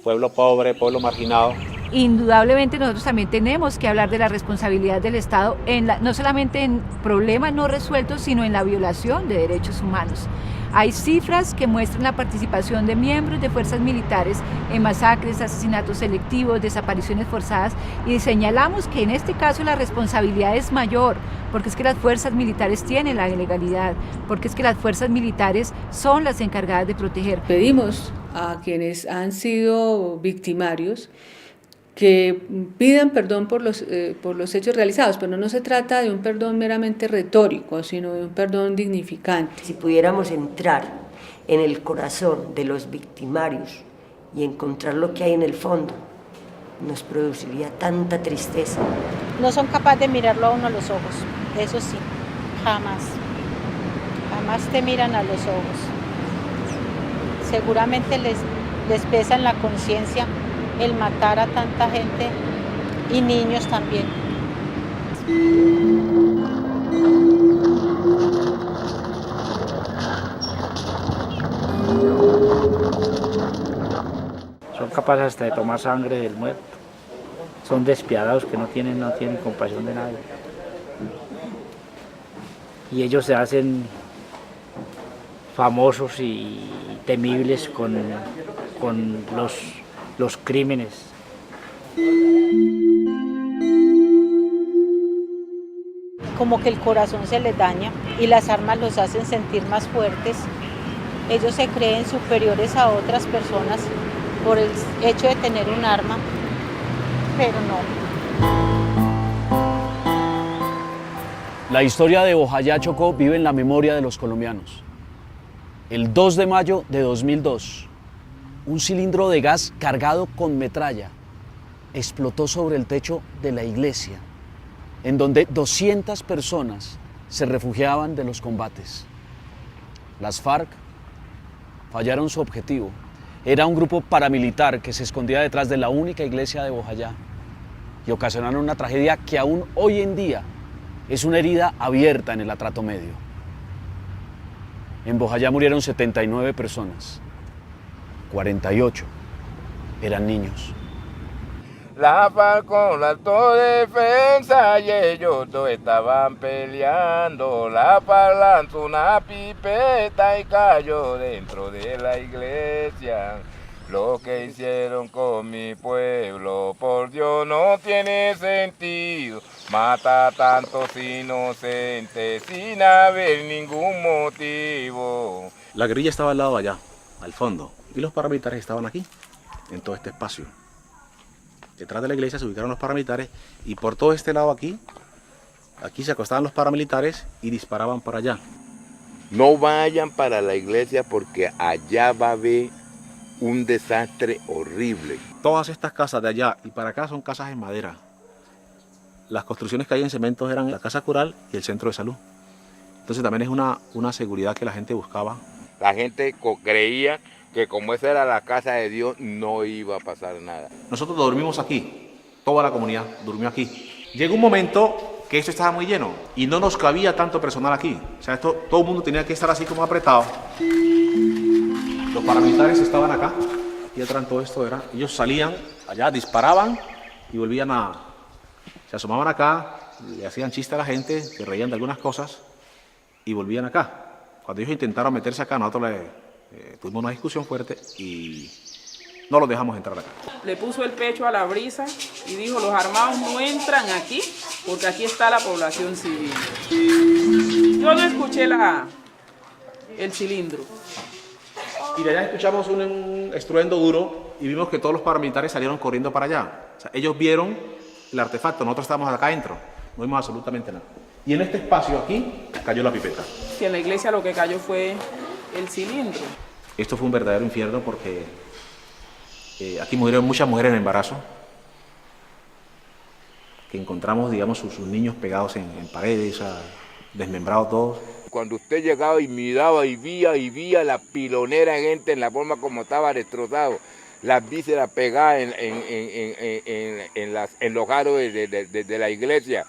Speaker 4: Pueblo pobre, pueblo marginado.
Speaker 14: Indudablemente nosotros también tenemos que hablar de la responsabilidad del Estado, no solamente en problemas no resueltos, sino en la violación de derechos humanos. Hay cifras que muestran la participación de miembros de fuerzas militares en masacres, asesinatos selectivos, desapariciones forzadas, y señalamos que en este caso la responsabilidad es mayor, porque es que las fuerzas militares tienen la legalidad, porque es que las fuerzas militares son las encargadas de proteger.
Speaker 5: Pedimos a quienes han sido victimarios que pidan perdón por los hechos realizados, pero no se trata de un perdón meramente retórico, sino de un perdón dignificante.
Speaker 6: Si pudiéramos entrar en el corazón de los victimarios y encontrar lo que hay en el fondo, nos produciría tanta tristeza.
Speaker 9: No son capaces de mirarlo a uno a los ojos, eso sí, jamás. Jamás te miran a los ojos. Seguramente les pesa en la conciencia el matar a tanta gente y niños también.
Speaker 10: Son capaces hasta de tomar sangre del muerto. Son despiadados que no tienen compasión de nadie. Y ellos se hacen famosos y temibles con los crímenes.
Speaker 9: Como que el corazón se les daña y las armas los hacen sentir más fuertes. Ellos se creen superiores a otras personas por el hecho de tener un arma, pero no.
Speaker 2: La historia de Bojayá, Chocó, vive en la memoria de los colombianos. El 2 de mayo de 2002, un cilindro de gas cargado con metralla explotó sobre el techo de la iglesia, en donde 200 personas se refugiaban de los combates. Las FARC fallaron su objetivo. Era un grupo paramilitar que se escondía detrás de la única iglesia de Bojayá y ocasionaron una tragedia que aún hoy en día es una herida abierta en el Atrato Medio. En Bojayá murieron 79 personas. 48 eran niños.
Speaker 24: La FARC con la autodefensa y ellos dos estaban peleando. La FARC lanzó una pipeta y cayó dentro de la iglesia. Lo que hicieron con mi pueblo, por Dios, no tiene sentido. Mata a tantos inocentes sin haber ningún motivo.
Speaker 4: La guerrilla estaba al lado de allá, al fondo, y los paramilitares estaban aquí, en todo este espacio. Detrás de la iglesia se ubicaron los paramilitares y por todo este lado aquí se acostaban los paramilitares y disparaban para allá.
Speaker 25: No vayan para la iglesia porque allá va a haber un desastre horrible.
Speaker 4: Todas estas casas de allá y para acá son casas en madera. Las construcciones que hay en cemento eran la casa cural y el centro de salud. Entonces también es una seguridad que la gente buscaba.
Speaker 25: La gente creía que como esa era la casa de Dios no iba a pasar nada.
Speaker 4: Nosotros dormimos aquí, toda la comunidad durmió aquí. Llegó un momento que esto estaba muy lleno y no nos cabía tanto personal aquí. O sea, todo el mundo tenía que estar así como apretado. Los paramilitares estaban acá y atrás todo esto era. Ellos salían allá, disparaban y se asomaban acá, le hacían chiste a la gente, se reían de algunas cosas y volvían acá. Cuando ellos intentaron meterse acá, nosotros tuvimos una discusión fuerte y no los dejamos entrar acá.
Speaker 26: Le puso el pecho a la brisa y dijo, los armados no entran aquí porque aquí está la población civil. Yo no escuché el cilindro.
Speaker 4: Y de allá escuchamos un estruendo duro y vimos que todos los paramilitares salieron corriendo para allá. O sea, ellos vieron el artefacto, nosotros estábamos acá adentro, no vimos absolutamente nada. Y en este espacio aquí cayó la pipeta.
Speaker 26: Que en la iglesia lo que cayó fue el cilindro.
Speaker 4: Esto fue un verdadero infierno porque aquí murieron muchas mujeres en embarazo, que encontramos, digamos, sus niños pegados en paredes, desmembrados todos.
Speaker 25: Cuando usted llegaba y miraba y vía la pilonera de gente en la forma como estaba destrozado, las vísceras pegadas en los aros de la iglesia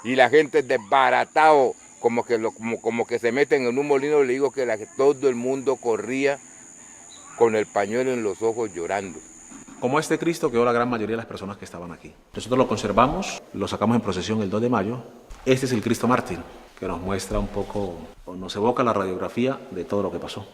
Speaker 25: y la gente desbaratado, como que se meten en un molino. Le digo que todo el mundo corría con el pañuelo en los ojos llorando.
Speaker 4: Como este Cristo quedó la gran mayoría de las personas que estaban aquí. Nosotros lo conservamos, lo sacamos en procesión el 2 de mayo. Este es el Cristo mártir, que nos muestra un poco, o nos evoca la radiografía de todo lo que pasó.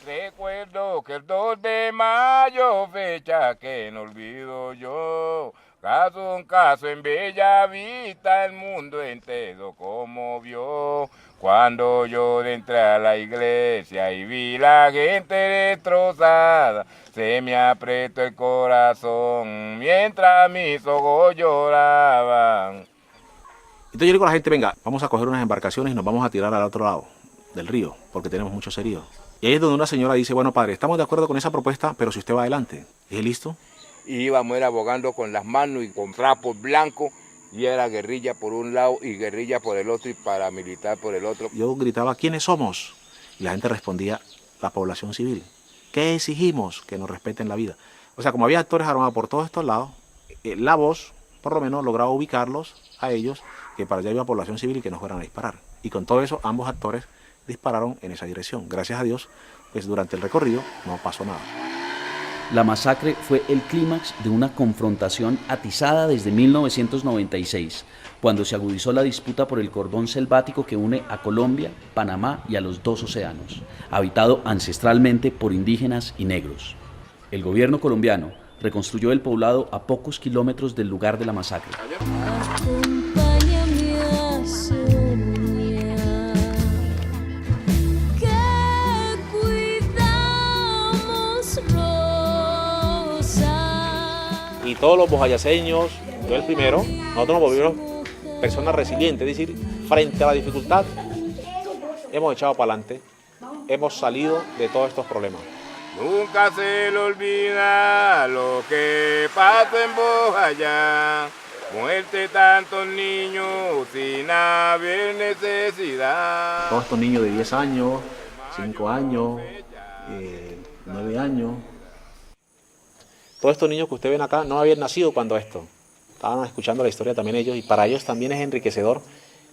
Speaker 24: Recuerdo que el 2 de mayo, fecha que no olvido yo, caso un caso en Bella Vista, el mundo entero conmovió. Cuando yo entré a la iglesia y vi la gente destrozada, se me apretó el corazón mientras mis ojos lloraban.
Speaker 4: Entonces yo le digo a la gente, venga, vamos a coger unas embarcaciones y nos vamos a tirar al otro lado del río, porque tenemos muchos heridos. Y ahí es donde una señora dice, bueno padre, estamos de acuerdo con esa propuesta, pero si usted va adelante. ¿Es listo?
Speaker 25: Y íbamos a ir abogando con las manos y con trapos blancos, y era guerrilla por un lado y guerrilla por el otro y paramilitar por el otro.
Speaker 4: Yo gritaba, ¿quiénes somos? Y la gente respondía, la población civil. ¿Qué exigimos? Que nos respeten la vida. O sea, como había actores armados por todos estos lados, la voz, por lo menos, lograba ubicarlos a ellos, que para allá iba población civil y que nos fueran a disparar. Y con todo eso, ambos actores dispararon en esa dirección. Gracias a Dios, pues durante el recorrido no pasó nada.
Speaker 1: La masacre fue el clímax de una confrontación atizada desde 1996, cuando se agudizó la disputa por el cordón selvático que une a Colombia, Panamá y a los dos océanos, habitado ancestralmente por indígenas y negros. El gobierno colombiano reconstruyó el poblado a pocos kilómetros del lugar de la masacre.
Speaker 4: Y todos los boyacenses, yo el primero, nosotros nos volvimos personas resilientes, es decir, frente a la dificultad, hemos echado para adelante, hemos salido de todos estos problemas.
Speaker 24: Nunca se le olvida lo que pasó en Bojayá, muerte tantos niños sin haber necesidad.
Speaker 4: Todos estos niños de 10 años, 5 años, 9 años, todos estos niños que ustedes ven acá no habían nacido cuando esto. Estaban escuchando la historia también ellos y para ellos también es enriquecedor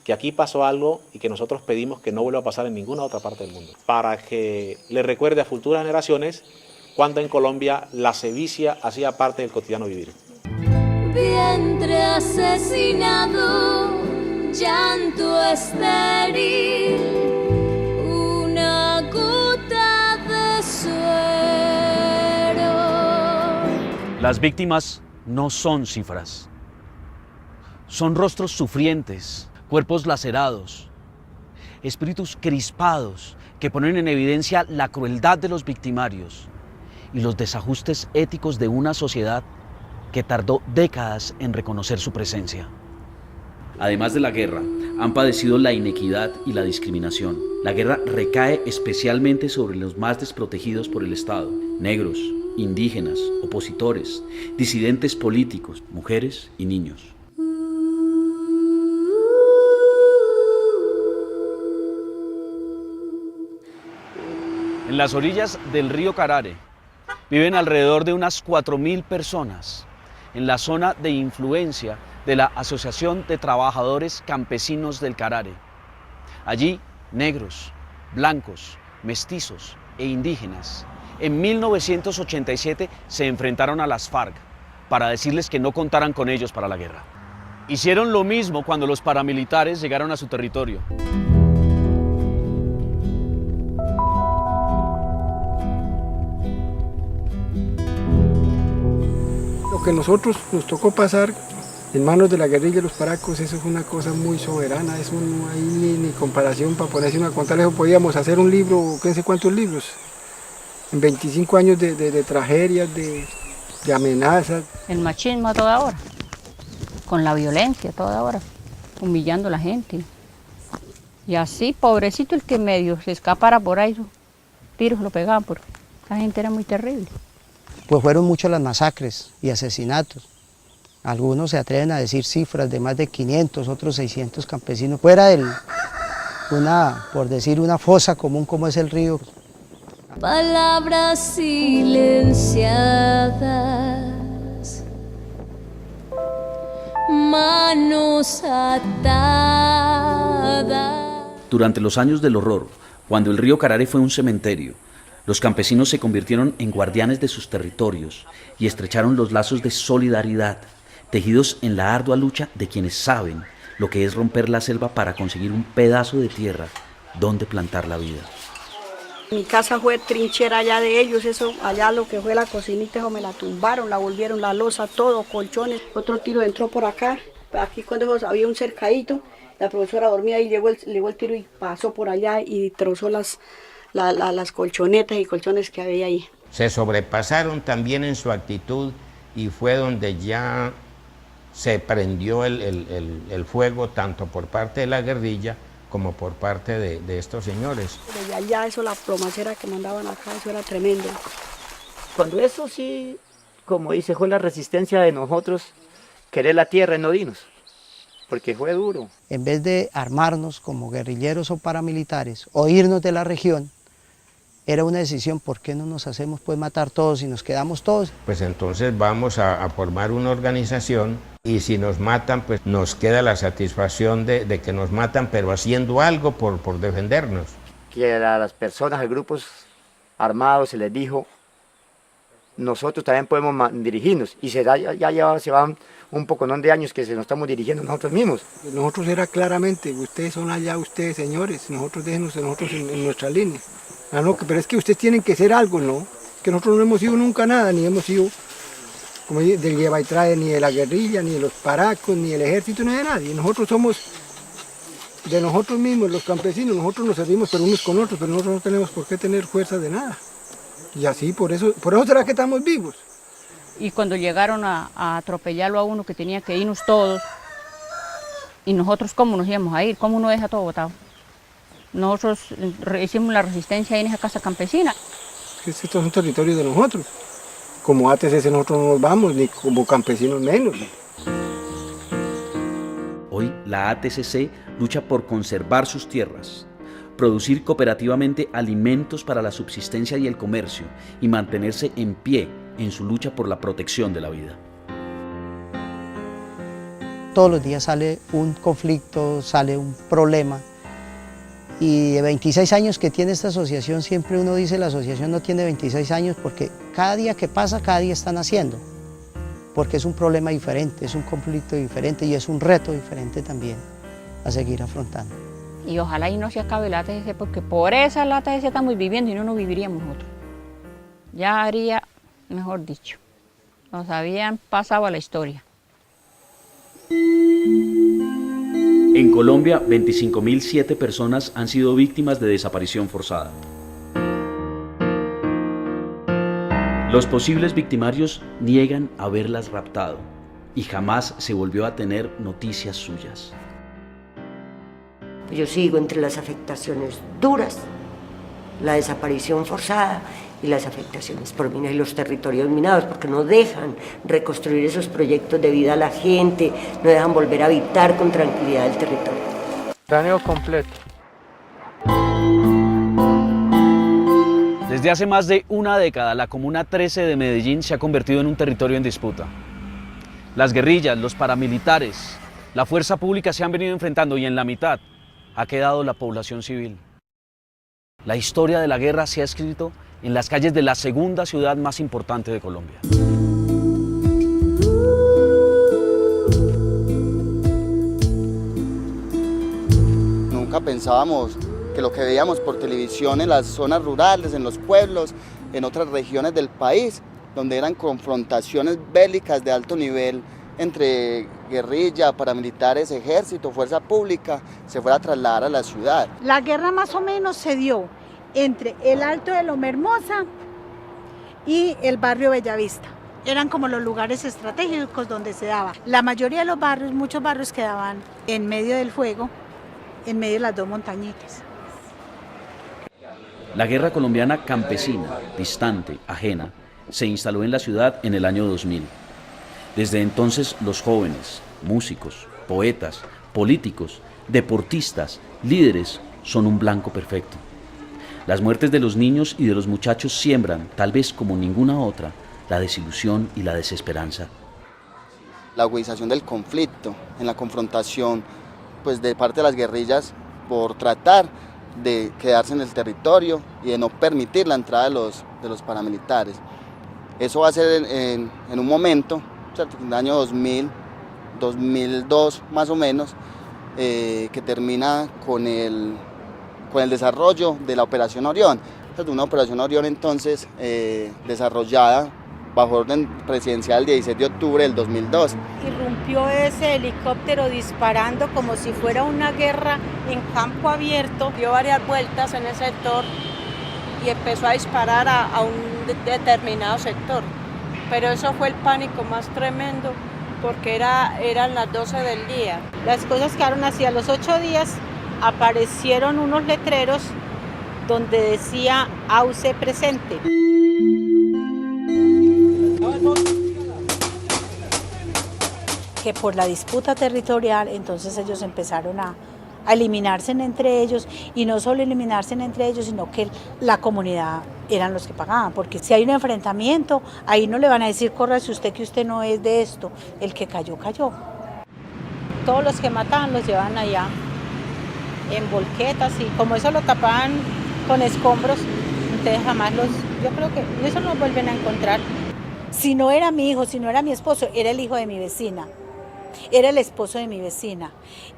Speaker 4: que aquí pasó algo y que nosotros pedimos que no vuelva a pasar en ninguna otra parte del mundo. Para que le recuerde a futuras generaciones cuando en Colombia la sevicia hacía parte del cotidiano vivir.
Speaker 3: Vientre asesinado, llanto estéril, una gota de suero.
Speaker 2: Las víctimas no son cifras, son rostros sufrientes, cuerpos lacerados, espíritus crispados que ponen en evidencia la crueldad de los victimarios y los desajustes éticos de una sociedad que tardó décadas en reconocer su presencia.
Speaker 1: Además de la guerra, han padecido la inequidad y la discriminación. La guerra recae especialmente sobre los más desprotegidos por el Estado: negros, indígenas, opositores, disidentes políticos, mujeres y niños.
Speaker 2: En las orillas del río Carare viven alrededor de unas 4.000 personas en la zona de influencia de la Asociación de Trabajadores Campesinos del Carare. Allí, negros, blancos, mestizos e indígenas en 1987 se enfrentaron a las FARC para decirles que no contaran con ellos para la guerra. Hicieron lo mismo cuando los paramilitares llegaron a su territorio.
Speaker 8: Lo que nosotros nos tocó pasar en manos de la guerrilla y los paracos, eso es una cosa muy soberana, eso no hay ni comparación para ponerse una a contar. Eso podíamos hacer un libro, qué sé cuántos libros, en 25 años de tragedias, de amenazas.
Speaker 11: El machismo a toda hora, con la violencia a toda hora, humillando a la gente. Y así, pobrecito el que medio se escapara por ahí, tiros lo pegaban, porque la gente era muy terrible.
Speaker 12: Pues fueron muchas las masacres y asesinatos. Algunos se atreven a decir cifras de más de 500, otros 600 campesinos, fuera de por decir una fosa común como es el río.
Speaker 3: Palabras silenciadas, manos atadas.
Speaker 1: Durante los años del horror, cuando el río Carare fue un cementerio, Los campesinos se convirtieron en guardianes de sus territorios y estrecharon los lazos de solidaridad, tejidos en la ardua lucha de quienes saben lo que es romper la selva para conseguir un pedazo de tierra donde plantar la vida.
Speaker 13: Mi casa fue trinchera allá de ellos, eso allá lo que fue la cocinita, eso me la tumbaron, la volvieron, la losa, todo, colchones. Otro tiro entró por acá, aquí cuando había un cercadito, la profesora dormía y llegó el tiro y pasó por allá y trozó las colchonetas y colchones que había ahí.
Speaker 15: Se sobrepasaron también en su actitud y fue donde ya se prendió el fuego tanto por parte de la guerrilla como por parte de estos señores.
Speaker 13: Desde allá eso, la plomacera que mandaban acá, eso era tremendo.
Speaker 16: Cuando eso sí, como dice, fue la resistencia de nosotros, querer la tierra y no dinos, porque fue duro.
Speaker 12: En vez de armarnos como guerrilleros o paramilitares o irnos de la región, era una decisión, ¿por qué no nos hacemos pues matar todos y nos quedamos todos?
Speaker 15: Pues entonces vamos a formar una organización y si nos matan, pues nos queda la satisfacción de que nos matan, pero haciendo algo por defendernos.
Speaker 16: Que a las personas, a grupos armados se les dijo, nosotros también podemos dirigirnos y se van un poco de años que se nos estamos dirigiendo nosotros mismos.
Speaker 8: Nosotros era claramente, ustedes son allá, ustedes señores, nosotros déjenos nosotros en nuestra línea. Ah, no, pero es que ustedes tienen que ser algo, ¿no? Que nosotros no hemos sido nunca nada, ni hemos sido como del lleva y trae, ni de la guerrilla, ni de los paracos, ni del ejército, ni de nadie. Nosotros somos de nosotros mismos, los campesinos, nosotros nos servimos pero unos con otros, pero nosotros no tenemos por qué tener fuerza de nada. Y así, por eso será que estamos vivos.
Speaker 11: Y cuando llegaron a atropellarlo a uno que tenía que irnos todos, y nosotros cómo nos íbamos a ir, cómo uno deja todo botado. Nosotros hicimos la resistencia ahí en esa casa campesina.
Speaker 8: Estos son territorios de nosotros. Como ATCC nosotros no nos vamos, ni como campesinos menos.
Speaker 1: Hoy la ATCC lucha por conservar sus tierras, producir cooperativamente alimentos para la subsistencia y el comercio y mantenerse en pie en su lucha por la protección de la vida.
Speaker 12: Todos los días sale un conflicto, sale un problema. Y de 26 años que tiene esta asociación, siempre uno dice la asociación no tiene 26 años porque cada día que pasa, cada día están haciendo. Porque es un problema diferente, es un conflicto diferente y es un reto diferente también a seguir afrontando.
Speaker 11: Y ojalá y no se acabe la ATCC porque por esa la ATCC estamos viviendo y no viviríamos nosotros. Ya haría, mejor dicho, nos habían pasado a la historia.
Speaker 1: En Colombia, 25.007 personas han sido víctimas de desaparición forzada. Los posibles victimarios niegan haberlas raptado y jamás se volvió a tener noticias suyas.
Speaker 6: Yo sigo entre las afectaciones duras, la desaparición forzada y las afectaciones por minas y los territorios minados, porque no dejan reconstruir esos proyectos de vida a la gente, no dejan volver a habitar con tranquilidad el territorio.
Speaker 16: Cráneo completo.
Speaker 2: Desde hace más de una década, la Comuna 13 de Medellín se ha convertido en un territorio en disputa. Las guerrillas, los paramilitares, la fuerza pública se han venido enfrentando y en la mitad ha quedado la población civil. La historia de la guerra se ha escrito en las calles de la segunda ciudad más importante de Colombia.
Speaker 17: Nunca pensábamos que lo que veíamos por televisión en las zonas rurales, en los pueblos, en otras regiones del país, donde eran confrontaciones bélicas de alto nivel entre guerrilla, paramilitares, ejército, fuerza pública, se fuera a trasladar a la ciudad.
Speaker 19: La guerra más o menos se dio entre el Alto de Loma Hermosa y el barrio Bellavista. Eran como los lugares estratégicos donde se daba. La mayoría de los barrios, muchos barrios quedaban en medio del fuego, en medio de las dos montañitas.
Speaker 1: La guerra colombiana campesina, distante, ajena, se instaló en la ciudad en el año 2000. Desde entonces los jóvenes, músicos, poetas, políticos, deportistas, líderes son un blanco perfecto. Las muertes de los niños y de los muchachos siembran, tal vez como ninguna otra, la desilusión y la desesperanza.
Speaker 17: La agudización del conflicto, en la confrontación pues, de parte de las guerrillas por tratar de quedarse en el territorio y de no permitir la entrada de los paramilitares. Eso va a ser en un momento, ¿cierto?, en el año 2002 más o menos, que termina con el desarrollo de la Operación Orión. Una Operación Orión entonces desarrollada bajo orden presidencial el 16 de octubre del 2002.
Speaker 9: Irrumpió ese helicóptero disparando como si fuera una guerra en campo abierto. Dio varias vueltas en el sector y empezó a disparar a un determinado sector. Pero eso fue el pánico más tremendo porque eran las 12 del día. Las cosas quedaron así. A los 8 días aparecieron unos letreros donde decía AUCE presente. Que por la disputa territorial, entonces ellos empezaron a eliminarse entre ellos, y no solo eliminarse entre ellos, sino que la comunidad eran los que pagaban, porque si hay un enfrentamiento, ahí no le van a decir, córrase usted que usted no es de esto, el que cayó, cayó. Todos los que mataban los llevaban allá, en volquetas, y como eso lo tapaban con escombros, entonces jamás yo creo que eso no vuelven a encontrar. Si no era mi hijo, si no era mi esposo, era el hijo de mi vecina. Era el esposo de mi vecina,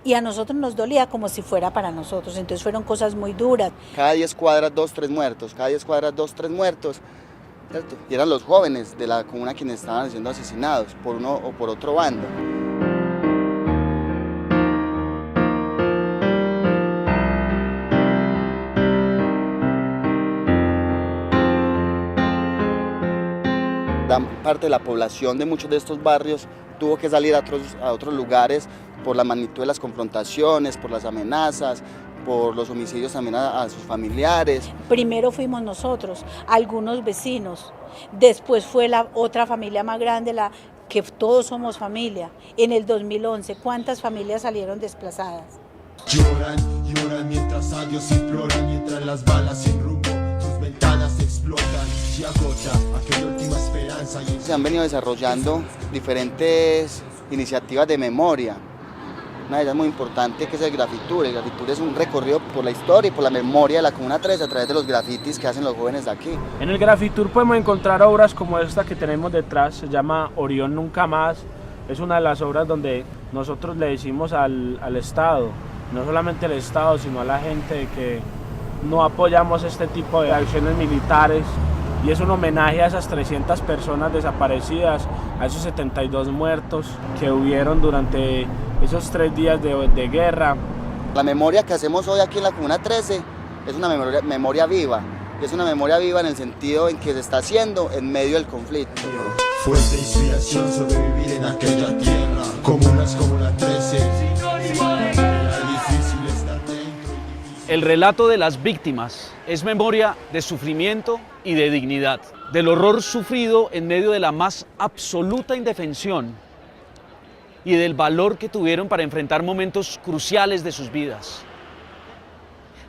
Speaker 9: y a nosotros nos dolía como si fuera para nosotros, entonces fueron cosas muy duras.
Speaker 17: Cada 10 cuadras, 2, 3 muertos, cada 10 cuadras, 2, 3 muertos, ¿cierto? Y eran los jóvenes de la comuna quienes estaban siendo asesinados por uno o por otro bando. Gran parte de la población de muchos de estos barrios tuvo que salir a otros lugares por la magnitud de las confrontaciones, por las amenazas, por los homicidios también a sus familiares.
Speaker 9: Primero fuimos nosotros, algunos vecinos, después fue la otra familia más grande, que todos somos familia. En el 2011, ¿cuántas familias salieron desplazadas?
Speaker 7: Lloran mientras a Dios imploran, mientras las balas sin rumbo, sus ventanas explotan. Y agota aquella última esperanza.
Speaker 17: Se han venido desarrollando diferentes iniciativas de memoria. Una de ellas muy importante que es el Grafitur. El Grafitur es un recorrido por la historia y por la memoria de la Comuna 13 a través de los grafitis que hacen los jóvenes de aquí.
Speaker 18: En el Grafitur podemos encontrar obras como esta que tenemos detrás, se llama Orión Nunca Más. Es una de las obras donde nosotros le decimos al Estado, no solamente al Estado, sino a la gente, que no apoyamos este tipo de acciones militares. Y es un homenaje a esas 300 personas desaparecidas, a esos 72 muertos que hubieron durante esos 3 días de guerra.
Speaker 17: La memoria que hacemos hoy aquí en la Comuna 13 es una memoria viva. Y es una memoria viva en el sentido en que se está haciendo en medio del conflicto.
Speaker 7: Fuerte inspiración sobrevivir en aquella tierra, comunas como la 13.
Speaker 2: El relato de las víctimas es memoria de sufrimiento y de dignidad, del horror sufrido en medio de la más absoluta indefensión y del valor que tuvieron para enfrentar momentos cruciales de sus vidas,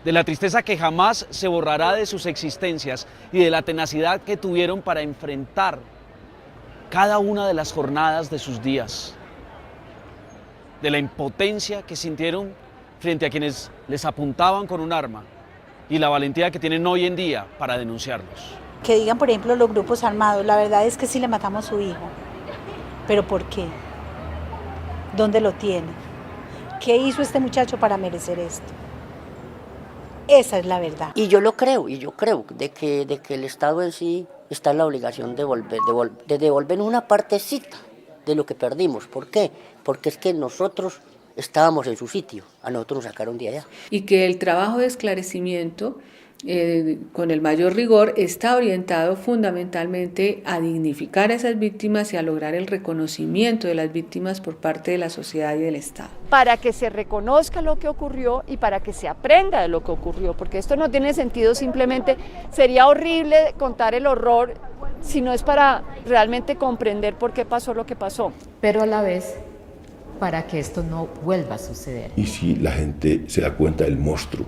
Speaker 2: de la tristeza que jamás se borrará de sus existencias y de la tenacidad que tuvieron para enfrentar cada una de las jornadas de sus días, de la impotencia que sintieron frente a quienes les apuntaban con un arma y la valentía que tienen hoy en día para denunciarlos.
Speaker 9: Que digan, por ejemplo, los grupos armados, la verdad es que sí le matamos a su hijo, pero ¿por qué? ¿Dónde lo tiene? ¿Qué hizo este muchacho para merecer esto? Esa es la verdad.
Speaker 20: Y yo creo de que el Estado en sí está en la obligación de devolver una partecita de lo que perdimos. ¿Por qué? Porque es que nosotros estábamos en su sitio, a nosotros nos sacaron de allá.
Speaker 5: Y que el trabajo de esclarecimiento con el mayor rigor está orientado fundamentalmente a dignificar a esas víctimas y a lograr el reconocimiento de las víctimas por parte de la sociedad y del Estado.
Speaker 14: Para que se reconozca lo que ocurrió y para que se aprenda de lo que ocurrió, porque esto no tiene sentido simplemente, sería horrible contar el horror si no es para realmente comprender por qué pasó lo que pasó.
Speaker 21: Pero a la vez, para que esto no vuelva a suceder.
Speaker 7: Y si la gente se da cuenta del monstruo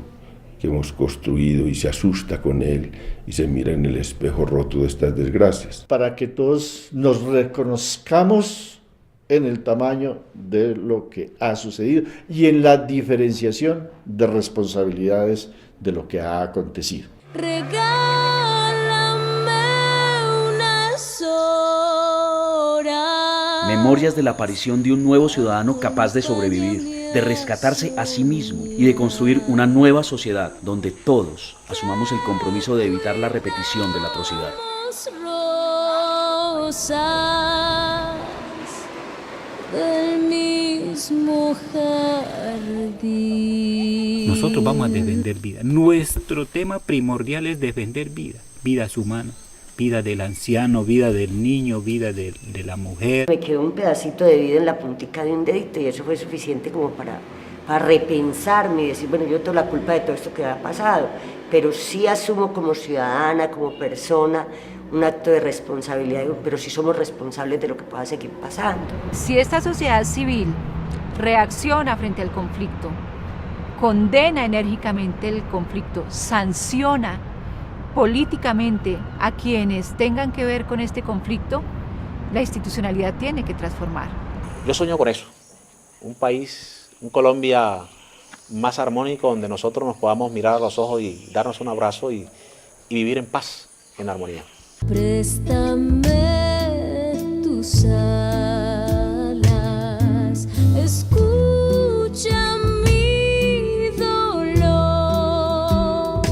Speaker 7: que hemos construido y se asusta con él y se mira en el espejo roto de estas desgracias.
Speaker 22: Para que todos nos reconozcamos
Speaker 10: en el tamaño de lo que ha sucedido y en la diferenciación de responsabilidades de lo que ha acontecido.
Speaker 3: Regálame unas horas.
Speaker 1: Memorias de la aparición de un nuevo ciudadano capaz de sobrevivir, de rescatarse a sí mismo y de construir una nueva sociedad donde todos asumamos el compromiso de evitar la repetición de la atrocidad.
Speaker 3: Rosas del mismo jardín.
Speaker 22: Nosotros vamos a defender vida. Nuestro tema primordial es defender vida, vidas humanas, vida del anciano, vida del niño, vida de la mujer.
Speaker 6: Me quedó un pedacito de vida en la puntica de un dedito y eso fue suficiente como para repensarme y decir, bueno, yo tengo la culpa de todo esto que ha pasado, pero sí asumo como ciudadana, como persona, un acto de responsabilidad, pero sí somos responsables de lo que pueda seguir pasando.
Speaker 14: Si esta sociedad civil reacciona frente al conflicto, condena enérgicamente el conflicto, sanciona políticamente a quienes tengan que ver con este conflicto, la institucionalidad tiene que transformar.
Speaker 4: Yo sueño con eso, un país, un Colombia más armónico donde nosotros nos podamos mirar a los ojos y darnos un abrazo y vivir en paz, en armonía.
Speaker 3: Préstame tus alas, escucha mi dolor,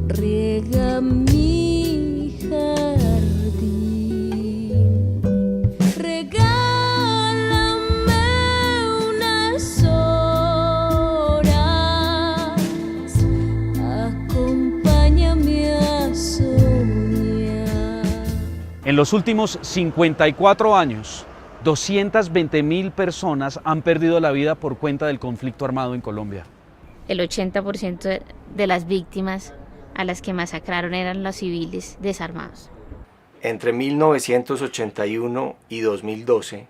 Speaker 3: riega mi jardín, regálame unas horas, acompáñame a soñar.
Speaker 2: En los últimos 54 años, 220.000 personas han perdido la vida por cuenta del conflicto armado en Colombia.
Speaker 23: El 80% de las víctimas a las que masacraron eran los civiles desarmados.
Speaker 24: Entre 1981 y 2012,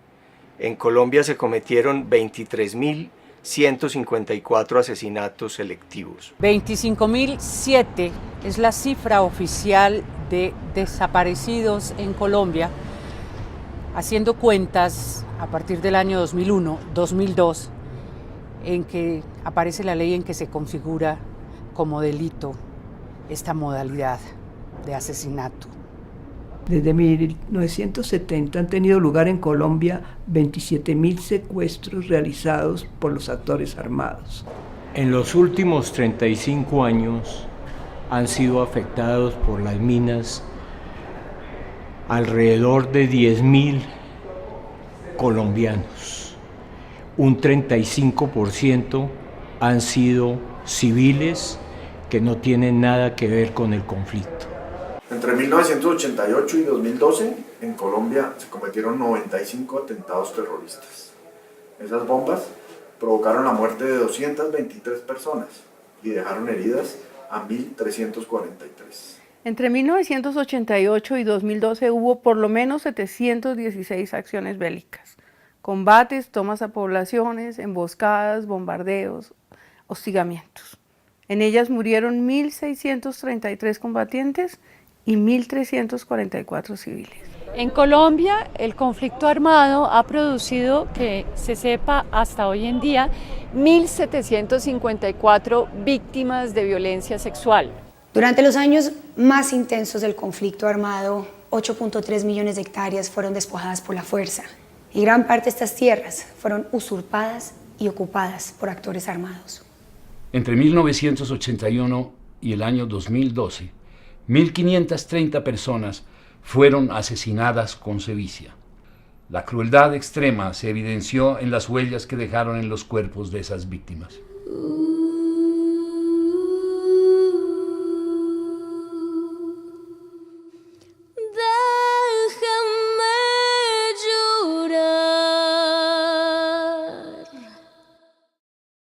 Speaker 24: en Colombia se cometieron 23.154 asesinatos selectivos.
Speaker 25: 25.007 es la cifra oficial de desaparecidos en Colombia, haciendo cuentas a partir del año 2001-2002, en que aparece la ley en que se configura como delito esta modalidad de asesinato.
Speaker 26: Desde 1970 han tenido lugar en Colombia 27.000 secuestros realizados por los actores armados.
Speaker 27: En los últimos 35 años han sido afectados por las minas alrededor de 10.000 colombianos. Un 35% han sido civiles que no tienen nada que ver con el conflicto.
Speaker 28: Entre 1988 y 2012, en Colombia se cometieron 95 atentados terroristas. Esas bombas provocaron la muerte de 223 personas y dejaron heridas a 1.343.
Speaker 29: Entre 1988 y 2012 hubo por lo menos 716 acciones bélicas, combates, tomas a poblaciones, emboscadas, bombardeos, hostigamientos. En ellas murieron 1.633 combatientes y 1.344 civiles.
Speaker 30: En Colombia, el conflicto armado ha producido, que se sepa hasta hoy en día, 1.754 víctimas de violencia sexual.
Speaker 31: Durante los años más intensos del conflicto armado, 8.3 millones de hectáreas fueron despojadas por la fuerza y gran parte de estas tierras fueron usurpadas y ocupadas por actores armados.
Speaker 1: Entre 1981 y el año 2012, 1.530 personas fueron asesinadas con sevicia. La crueldad extrema se evidenció en las huellas que dejaron en los cuerpos de esas víctimas.